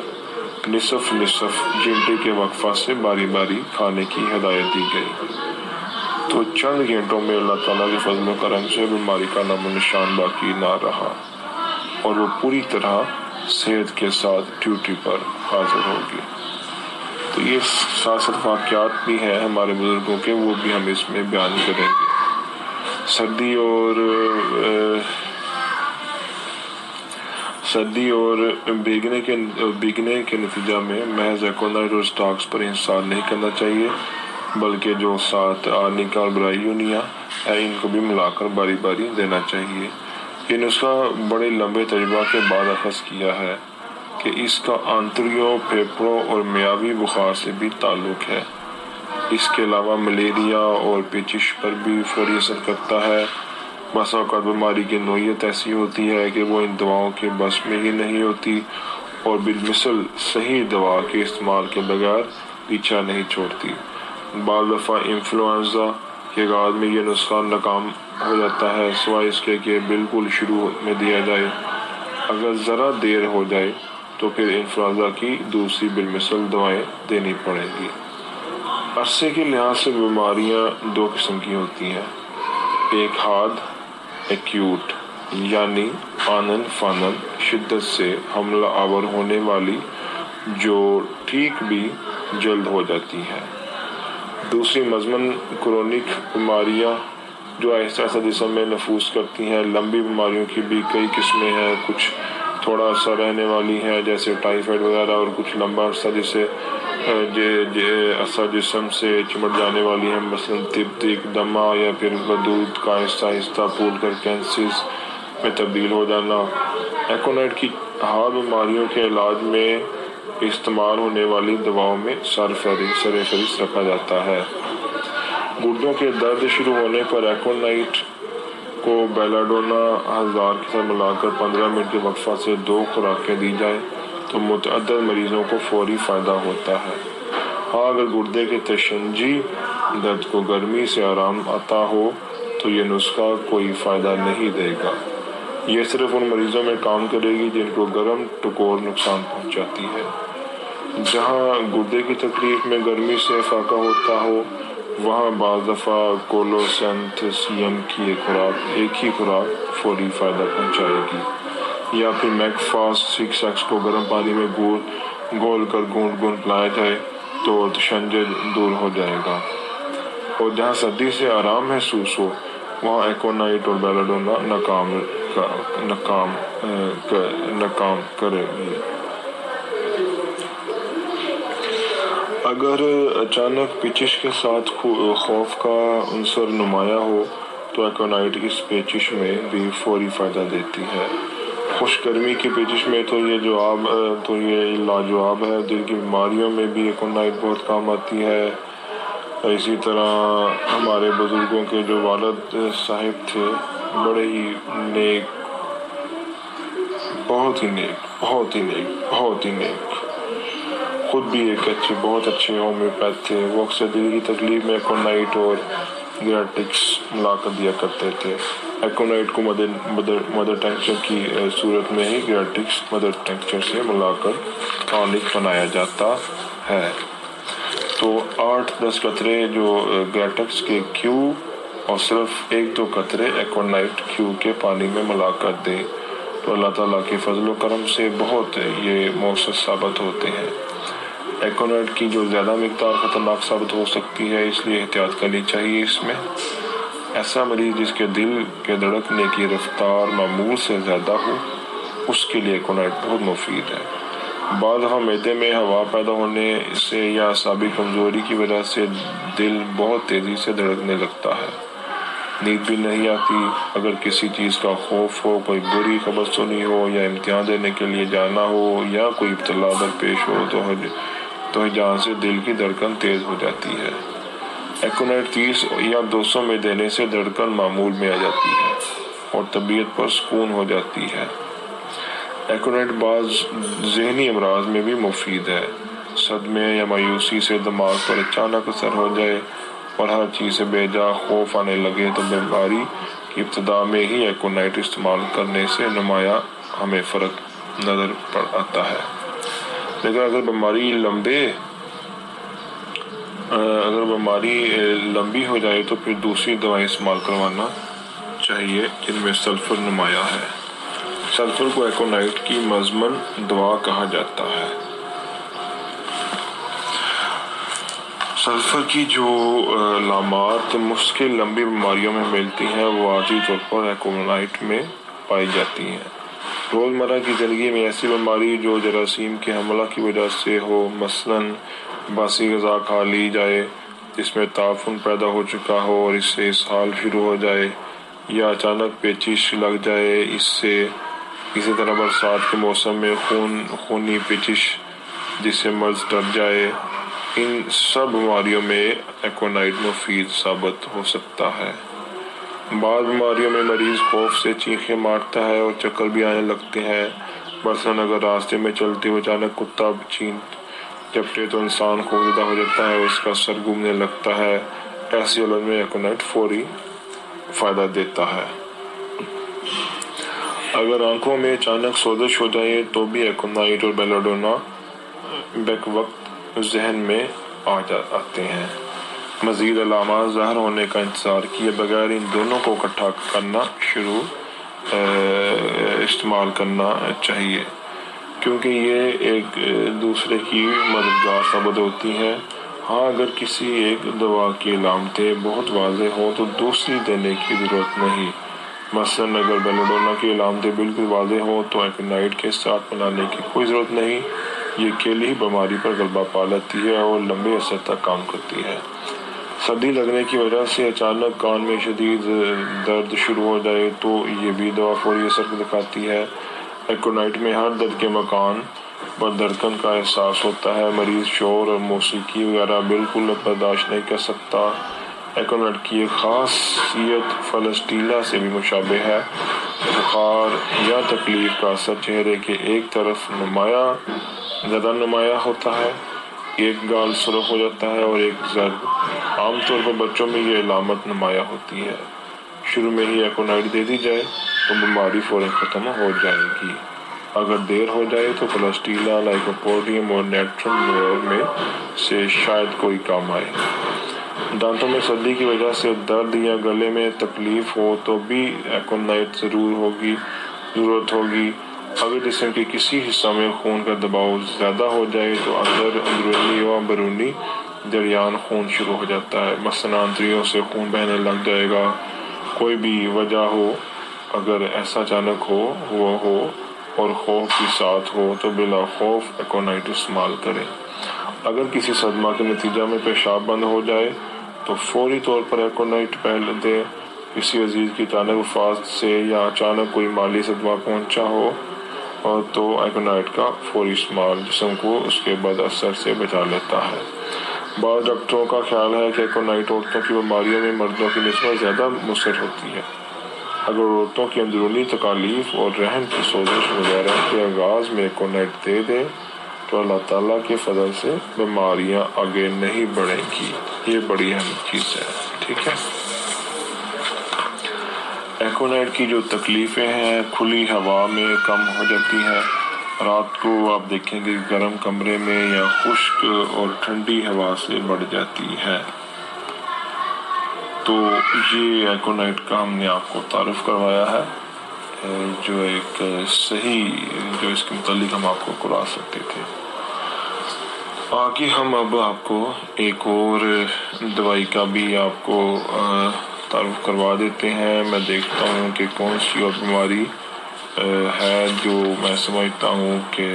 نصف گھنٹے کے وقفہ سے باری باری کھانے کی ہدایت دی گئی۔ تو چند گھنٹوں میں اللہ تعالیٰ کے فضل و کرم سے بیماری کا نام و نشان باقی نہ رہا اور وہ پوری طرح صحت کے ساتھ ڈیوٹی پر حاضر ہوگی۔ تو یہ 7 واقعات بھی ہیں ہمارے بزرگوں کے، وہ بھی ہم اس میں بیان کریں گے۔ سردی اور بھیگنے کے نتیجہ میں محض ایکونائٹ اور اسٹاکس پر انحصار نہیں کرنا چاہیے، بلکہ جو 7 آرنیکا اور برائیونیا ہے ان کو بھی ملا کر باری باری دینا چاہیے۔ یہ نسخہ بڑے لمبے تجربہ کے بعد اخذ کیا ہے کہ اس کا آنتڑیوں، پھیپھڑوں اور میاوی بخار سے بھی تعلق ہے۔ اس کے علاوہ ملیریا اور پیچش پر بھی فوری اثر کرتا ہے۔ بعض اوقات بیماری کی نوعیت ایسی ہوتی ہے کہ وہ ان دواؤں کے بس میں ہی نہیں ہوتی اور بالمثل صحیح دوا کے استعمال کے بغیر پیچھا نہیں چھوڑتی۔ بعض دفعہ انفلوئنزا کہ آغاز میں یہ نسخہ ناکام ہو جاتا ہے، سوائے اس کے کہ بالکل شروع میں دیا جائے۔ اگر ذرا دیر ہو جائے تو پھر انفلوئنزا کی دوسری بالمثل دوائیں دینی پڑیں گی۔ عرصے کے لحاظ سے بیماریاں دو قسم کی ہوتی ہیں، ایک حاد ایکیوٹ یعنی آنن فانن شدت سے حملہ آور ہونے والی جو ٹھیک بھی جلد ہو جاتی ہے، دوسری مزمن کرونک بیماریاں جو آہستہ آہستہ جسم میں نفوذ کرتی ہیں۔ لمبی بیماریوں کی بھی کئی قسمیں ہیں، کچھ تھوڑا عرصہ رہنے والی ہیں جیسے ٹائیفائڈ وغیرہ، اور کچھ لمبا عرصہ جسے جسم سے چمٹ جانے والی ہیں، مثلاً تپ دمہ یا پھر غدود کا آہستہ آہستہ پھول کر کینسرز میں تبدیل ہو جانا۔ ایکونائٹ کی حاد بیماریوں کے علاج میں استعمال ہونے والی دواؤں میں سر فہرست رکھا جاتا ہے۔ گردوں کے درد شروع ہونے پر ایکونائٹ کو بیلاڈونا 1000 کے ساتھ ملا کر 15 منٹ کے وقفہ سے 2 خوراکیں دی جائیں تو متعدد مریضوں کو فوری فائدہ ہوتا ہے۔ ہاں، اگر گردے کے تشنجی درد کو گرمی سے آرام آتا ہو تو یہ نسخہ کوئی فائدہ نہیں دے گا۔ یہ صرف ان مریضوں میں کام کرے گی جن کو گرم ٹکور نقصان پہنچاتی ہے۔ جہاں گردے کی تکلیف میں گرمی سے افاقہ ہوتا ہو، وہاں بعض دفعہ کولوسینتھسیم کی ایک ہی خوراک فوری فائدہ پہنچائے گی، یا پھر میک فاسٹ 6X کو گرم پانی میں گھول کر گھونٹ گھونٹ پلایا جائے تو تشنج دور ہو جائے گا۔ اور جہاں سردی سے آرام محسوس ہو، وہاں ایکونائٹ اور بیلاڈونا ناکام کرے گی۔ اگر اچانک پیچش کے ساتھ خوف کا عنصر نمایاں ہو تو ایکونائٹ اس پیچش میں بھی فوری فائدہ دیتی ہے۔ خشک گرمی کی پیچش میں تو یہ لاجواب ہے۔ دل کی بیماریوں میں بھی ایکونائٹ بہت کام آتی ہے۔ اسی طرح ہمارے بزرگوں کے جو والد صاحب تھے، بڑے ہی نیک، بہت ہی نیک، خود بھی ایک بہت اچھے ہومیوپیتھ تھے۔ وہ اکثر دل کی تکلیف میں ایکونائٹ اور گریٹکس ملا کر دیا کرتے تھے۔ ایکونائٹ کو مدر ٹنکچر کی صورت میں ہی گریٹکس مدر ٹنکچر سے ملا کر ٹانک بنایا جاتا ہے۔ تو 8-10 قطرے جو گریٹکس کے کیو اور صرف 1-2 قطرے ایکونائٹ کیو کے پانی میں ملا کر دیں تو اللہ تعالیٰ کے فضل و کرم سے بہت یہ مؤثر ثابت ہوتے ہیں۔ ایکونائٹ کی جو زیادہ مقدار خطرناک ثابت ہو سکتی ہے، اس لیے احتیاط کرنی چاہیے۔ اس میں ایسا مریض جس کے دل کے دھڑکنے کی رفتار معمول سے زیادہ ہو، اس کے لیے ایکونائٹ بہت مفید ہے۔ بعض دفعہ معدے میں ہوا پیدا ہونے سے یا اعصابی کمزوری کی وجہ سے دل بہت تیزی سے دھڑکنے لگتا ہے، نیند بھی نہیں آتی۔ اگر کسی چیز کا خوف ہو، کوئی بری خبر سنی ہو، یا امتحان دینے کے لیے جانا ہو، یا کوئی ابتلا درپیش ہو تو جہاں سے دل کی دھڑکن تیز ہو جاتی ہے۔ ایکونائٹ 30 یا 200 میں دینے سے دھڑکن معمول میں آ جاتی ہے اور طبیعت پر سکون ہو جاتی ہے۔ ایکونائٹ بعض ذہنی امراض میں بھی مفید ہے۔ صدمے یا مایوسی سے دماغ پر اچانک اثر ہو جائے اور ہر چیز سے بے جا خوف آنے لگے تو بیماری کی ابتدا میں ہی ایکونائٹ استعمال کرنے سے نمایاں ہمیں فرق نظر آتا ہے۔ لیکن اگر بیماری لمبی ہو جائے تو پھر دوسری دوائیں استعمال کروانا چاہیے جن میں سلفر نمایاں ہے۔ سلفر کو ایکونائٹ کی مزمن دوا کہا جاتا ہے۔ سلفر کی جو علامات مشکل لمبی بیماریوں میں ملتی ہیں وہ عارضی طور پر ایکونائٹ میں پائی جاتی ہیں۔ روزمرہ کی زندگی میں ایسی بیماری جو جراثیم کے حملہ کی وجہ سے ہو، مثلاً باسی غذا کھا لی جائے جس میں تعفن پیدا ہو چکا ہو اور اس سے اسہال شروع ہو جائے، یا اچانک پیچش لگ جائے، اسی طرح برسات کے موسم میں خونی پیچش جس سے مرض ڈر جائے، ان سب بیماریوں میں ایکونائٹ مفید ثابت ہو سکتا ہے۔ بعض بیماریوں میں مریض خوف سے چیخیں مارتا ہے اور چکر بھی آنے لگتے ہیں۔ مثلاً اگر راستے میں چلتے ہوئے اچانک کتا چپٹے تو انسان خوفزدہ ہو جاتا ہے، اس کا سر گھومنے لگتا ہے، ایسی حالت میں ایکونائٹ فوری فائدہ دیتا ہے۔ اگر آنکھوں میں اچانک سوزش ہو جائے تو بھی ایکونائٹ اور بیلاڈونا بیک وقت ذہن میں آتے ہیں۔ مزید علامات ظاہر ہونے کا انتظار کیے بغیر ان دونوں کو اکٹھا کرنا استعمال کرنا چاہیے، کیونکہ یہ ایک دوسرے کی مددگار ثابت ہوتی ہیں۔ ہاں، اگر کسی ایک دوا کی علامتیں بہت واضح ہوں تو دوسری دینے کی ضرورت نہیں۔ مثلاً اگر بیلاڈونا کی علامتیں بالکل واضح ہوں تو ایکونائٹ کے ساتھ ملانے کی کوئی ضرورت نہیں۔ یہ اکیلی ہی بیماری پر غلبہ پا لیتی ہے اور لمبے عرصے تک کام کرتی ہے۔ سردی لگنے کی وجہ سے اچانک کان میں شدید درد شروع ہو جائے تو یہ بھی دوا فوری اثر دکھاتی ہے۔ ایکونائٹ میں ہر درد کے مکان پر دھڑکن کا احساس ہوتا ہے۔ مریض شور اور موسیقی وغیرہ بالکل برداشت نہیں کر سکتا۔ ایکونائٹ کی ایک خاصیت فلسٹیلا سے بھی مشابہ ہے۔ بخار یا تکلیف کا اثر چہرے کے ایک طرف زیادہ نمایاں ہوتا ہے، ایک گال سرخ ہو جاتا ہے اور ایک زرد۔ عام طور پر بچوں میں یہ علامت نمایاں ہوتی ہے۔ شروع میں ہی ایکونائٹ دے دی جائے تو بیماری فوراً ختم ہو جائے گی۔ اگر دیر ہو جائے تو فلسٹیلا، لائکوپوڈیم اور نیٹرم میں سے شاید کوئی کام آئے۔ دانتوں میں سردی کی وجہ سے درد یا گلے میں تکلیف ہو تو بھی ایکونائٹ ضرورت ہوگی۔ اگر جسم کے کسی حصہ میں خون کا دباؤ زیادہ ہو جائے تو اندرونی و بیرونی جریان خون شروع ہو جاتا ہے۔ مثلاً آنتڑیوں سے خون بہنے لگ جائے گا۔ کوئی بھی وجہ ہو، اگر ایسا اچانک ہوا ہو اور خوف بھی ساتھ ہو تو بلا خوف ایکونائٹ استعمال کریں۔ اگر کسی صدمہ کے نتیجہ میں پیشاب بند ہو جائے تو فوری طور پر ایکونائٹ پہل دیں۔ کسی عزیز کی اچانک وفات سے یا اچانک کوئی مالی صدمہ پہنچا ہو تو ایکونائٹ کا فوری استعمال جسم کو اس کے بد اثر سے بچا لیتا ہے۔ بعض ڈاکٹروں کا خیال ہے کہ ایکونائٹ عورتوں کی بیماریوں میں مردوں کی نسبت زیادہ مؤثر ہوتی ہے۔ اگر عورتوں کی اندرونی تکالیف اور رحم کی سوزش وغیرہ کے آغاز میں ایکونائٹ دے دیں تو اللہ تعالیٰ کے فضل سے بیماریاں آگے نہیں بڑھیں گی۔ یہ بڑی اہم چیز ہے، ٹھیک ہے۔ ایکونائٹ کی جو تکلیفیں ہیں کھلی ہوا میں کم ہو جاتی ہیں۔ رات کو آپ دیکھیں گے گرم کمرے میں یا خشک اور ٹھنڈی ہوا سے بڑھ جاتی ہے۔ تو یہ ایکونائٹ کا ہم نے آپ کو تعارف کروایا ہے، جو ایک صحیح جو اس کے متعلق ہم آپ کو کروا سکتے تھے۔ آگے ہم اب آپ کو ایک اور دوائی کا بھی آپ کو تعارف کروا دیتے ہیں۔ میں دیکھتا ہوں کہ کون سی اور بیماری ہے جو میں سمجھتا ہوں کہ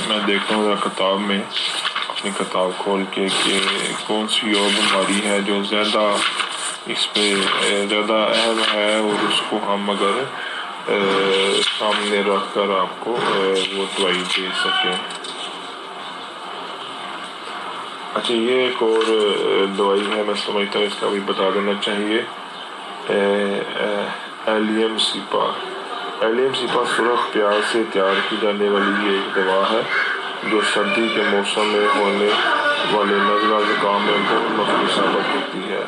میں دیکھتا ہوں کتاب میں، اپنی کتاب کھول کے، کہ کون سی اور بیماری ہے جو زیادہ اس پہ زیادہ اہم ہے اور اس کو ہم اگر سامنے رکھ کر آپ کو وہ دوائی دے سکیں۔ اچھا، یہ ایک اور دوائی ہے، میں سمجھتا ہوں اس کا بھی بتا دینا چاہیے۔ ایلیم سیپا۔ ایلیم سیپا سرخ پیاز سے تیار کی جانے والی ایک دوا ہے جو سردی کے موسم میں ہونے والے نزلہ زکام میں بہت مفید ثابت ہوتی ہے۔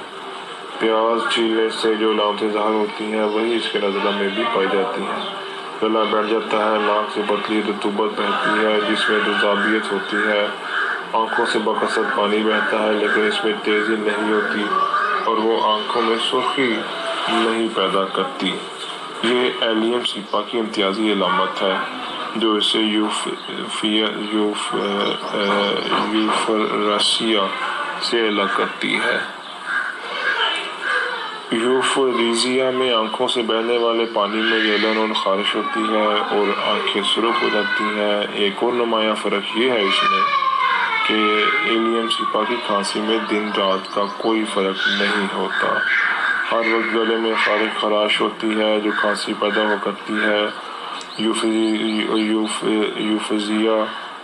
پیاز چھیلنے سے جو علامتیں ظاہر ہوتی ہیں وہی اس کے نزلہ میں بھی پائی جاتی ہیں۔ گلا بیٹھ جاتا ہے، ناک سے پتلی رطوبت بہتی ہے جس میں تیزابیت ہوتی ہے، آنکھوں سے بکثرت پانی بہتا ہے لیکن اس میں تیزی نہیں ہوتی اور وہ آنکھوں میں سرخی نہیں پیدا کرتی۔ یہ ایلیم سیپا کی امتیازی علامت ہے جو اسے یوفریسیا سے الگ کرتی ہے۔ یوفریسیا میں آنکھوں سے بہنے والے پانی میں جلن اور خارش ہوتی ہے اور آنکھیں سرخ ہو جاتی ہیں۔ ایک اور نمایاں فرق یہ ہے اس میں کہ ایلیم سیپا کی کھانسی میں دن رات کا کوئی فرق نہیں ہوتا۔ ہر وقت گلے میں خراش ہوتی ہے جو کھانسی پیدا کرتی ہے۔ یوفریسیا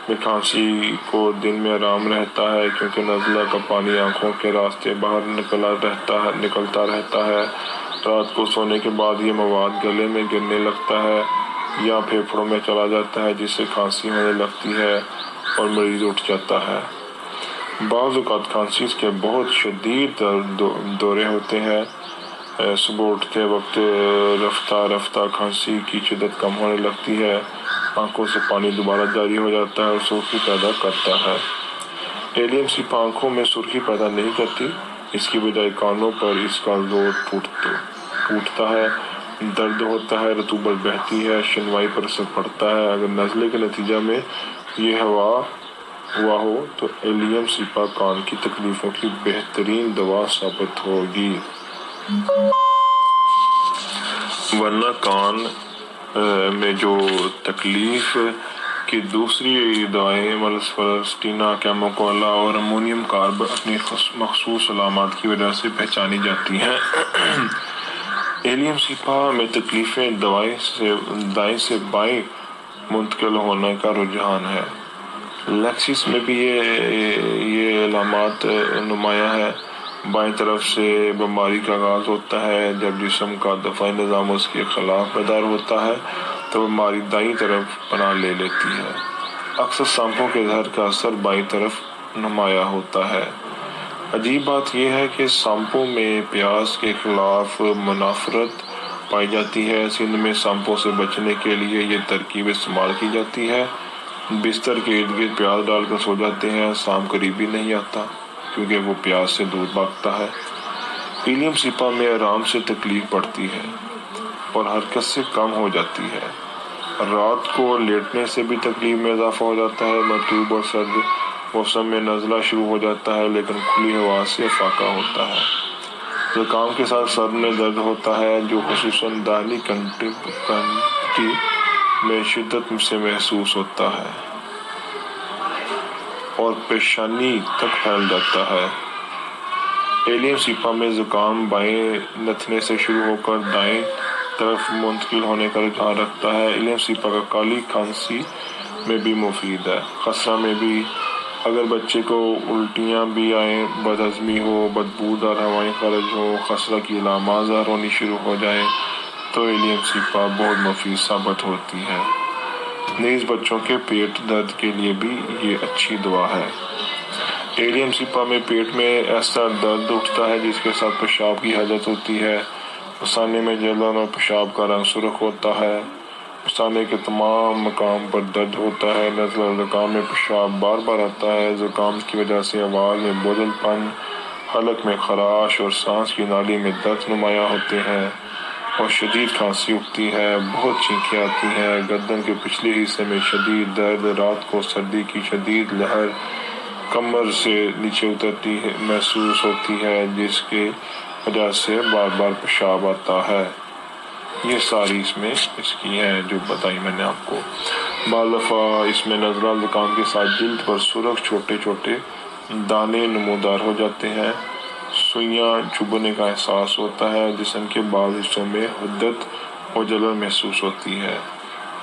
میں کھانسی کو دن میں آرام رہتا ہے کیونکہ نزلہ کا پانی آنکھوں کے راستے باہر نکلتا رہتا ہے۔ رات کو سونے کے بعد یہ مواد گلے میں گرنے لگتا ہے یا پھیپھڑوں میں چلا جاتا ہے جس سے کھانسی ہونے لگتی ہے اور مریض اٹھ جاتا ہے۔ بعض اوقات کھانسی کے بہت شدید دورے ہوتے ہیں۔ صبح اٹھتے وقت رفتہ رفتہ کھانسی کی شدت کم ہونے لگتی ہے، آنکھوں سے پانی دوبارہ جاری ہو جاتا ہے اور سرخی پیدا کرتا ہے۔ ایلیم سپا آنکھوں میں سرخی پیدا نہیں کرتی، اس کی بجائے کانوں پر اس کا زور ٹوٹتا ہے، درد ہوتا ہے، رطوبت بہتی ہے، شنوائی پر اثر پڑتا ہے۔ اگر نزلے کے نتیجہ میں یہ ہوا ہو تو ایلیم سپا کان کی تکلیفوں کی بہترین دوا ثابت ہوگی۔ ورنہ کان میں جو تکلیف کی دوسری دوائیں ملسپرسٹینا، کیموکولا اور امونیم کارب اپنی مخصوص علامات کی وجہ سے پہچانی جاتی ہیں۔ ایلیم سپا میں تکلیفیں دائیں سے بائیں منتقل ہونے کا رجحان ہے۔ لیکسس میں بھی یہ علامات نمایاں ہے۔ بائیں طرف سے بیماری کا آغاز ہوتا ہے۔ جب جسم کا دفاعی نظام اس کے خلاف بیدار ہوتا ہے تو بیماری دائیں طرف پناہ لے لیتی ہے۔ اکثر سانپوں کے زہر کا اثر بائیں طرف نمایاں ہوتا ہے۔ عجیب بات یہ ہے کہ سانپوں میں پیاز کے خلاف منافرت پائی جاتی ہے۔ سندھ میں سانپوں سے بچنے کے لیے یہ ترکیب استعمال کی جاتی ہے۔ بستر کے ارد گرد پیاز ڈال کر سو جاتے ہیں، سانپ قریب بھی نہیں آتا کیونکہ وہ پیاز سے دور بھاگتا ہے۔ ایلیم سپا میں آرام سے تکلیف بڑھتی ہے اور حرکت سے کم ہو جاتی ہے۔ رات کو لیٹنے سے بھی تکلیف میں اضافہ ہو جاتا ہے۔ مرطوب اور سرد موسم میں نزلہ شروع ہو جاتا ہے لیکن کھلی ہوا سے فاقہ ہوتا ہے۔ زکام کے ساتھ سر میں درد ہوتا ہے جو خصوصاً داہنی کنٹی میں شدت سے محسوس ہوتا ہے اور پیشانی تک پھیل جاتا ہے۔ ایلیم سپا میں زکام بائیں نتھنے سے شروع ہو کر دائیں طرف منتقل ہونے کا رجحان رکھتا ہے۔ ایلیم سپا کا کالی کھانسی میں بھی مفید ہے، خسرہ میں بھی۔ اگر بچے کو الٹیاں بھی آئیں، بد ہضمی ہو، بدبودار ہوائیں خارج ہوں، خسرہ کی علامات ظاہر ہونی شروع ہو جائیں تو ایلیم سپا بہت مفید ثابت ہوتی ہے۔ نیز بچوں کے پیٹ درد کے لیے بھی یہ اچھی دوا ہے۔ ایلیم سپا میں پیٹ میں ایسا درد اٹھتا ہے جس کے ساتھ پیشاب کی حاجت ہوتی ہے۔ مثانے میں جلن اور پیشاب کا رنگ سرخ ہوتا ہے۔ مثانے کے تمام مقام پر درد ہوتا ہے۔ نزلہ اور زکام میں پیشاب بار بار آتا ہے۔ زکام کی وجہ سے آواز میں بوجھل پن، حلق میں خراش اور سانس کی نالی میں درد نمایاں ہوتے ہیں اور شدید کھانسی اٹھتی ہے۔ بہت چھینکیں آتی ہیں۔ گردن کے پچھلے حصے میں شدید درد، رات کو سردی کی شدید لہر کمر سے نیچے اترتی محسوس ہوتی ہے جس کی وجہ سے بار بار پیشاب آتا ہے۔ یہ ساری اس کی ہیں جو بتائی میں نے آپ کو۔ بعض دفعہ اس میں نزلہ زکام کے ساتھ جلد پر سرخ چھوٹے چھوٹے دانے نمودار ہو جاتے ہیں۔ سوئیاں چبھنے کا احساس ہوتا ہے۔ جسم کے بعض حصوں میں حدت اور جلن محسوس ہوتی ہے۔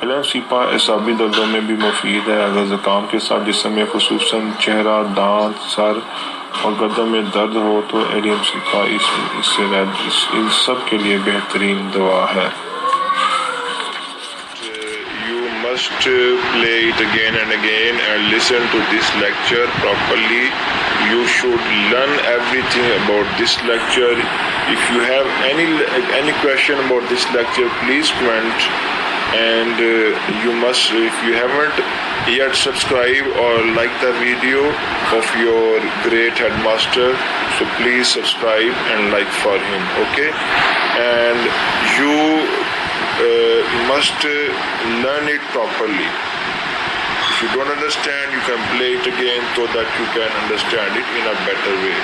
ایلیم سپا اعصابی دردوں میں بھی مفید ہے۔ اگر زکام کے ساتھ جسم میں خصوصاً چہرہ، دانت، سر اور گردن میں درد ہو تو ایلیم سپا ان سب کے لیے بہترین دوا ہے۔ You must play it again and again and listen to this lecture properly. You should learn everything about this lecture. If you have any question about this lecture, please comment. And you must, if you haven't yet subscribed or like the video of your great headmaster, so please subscribe and like for him, okay? And you must learn it properly. If you don't understand, you can play it again so that you can understand it in a better way.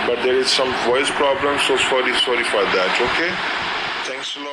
But there is some voice problem, so sorry for that, okay? Thanks a lot.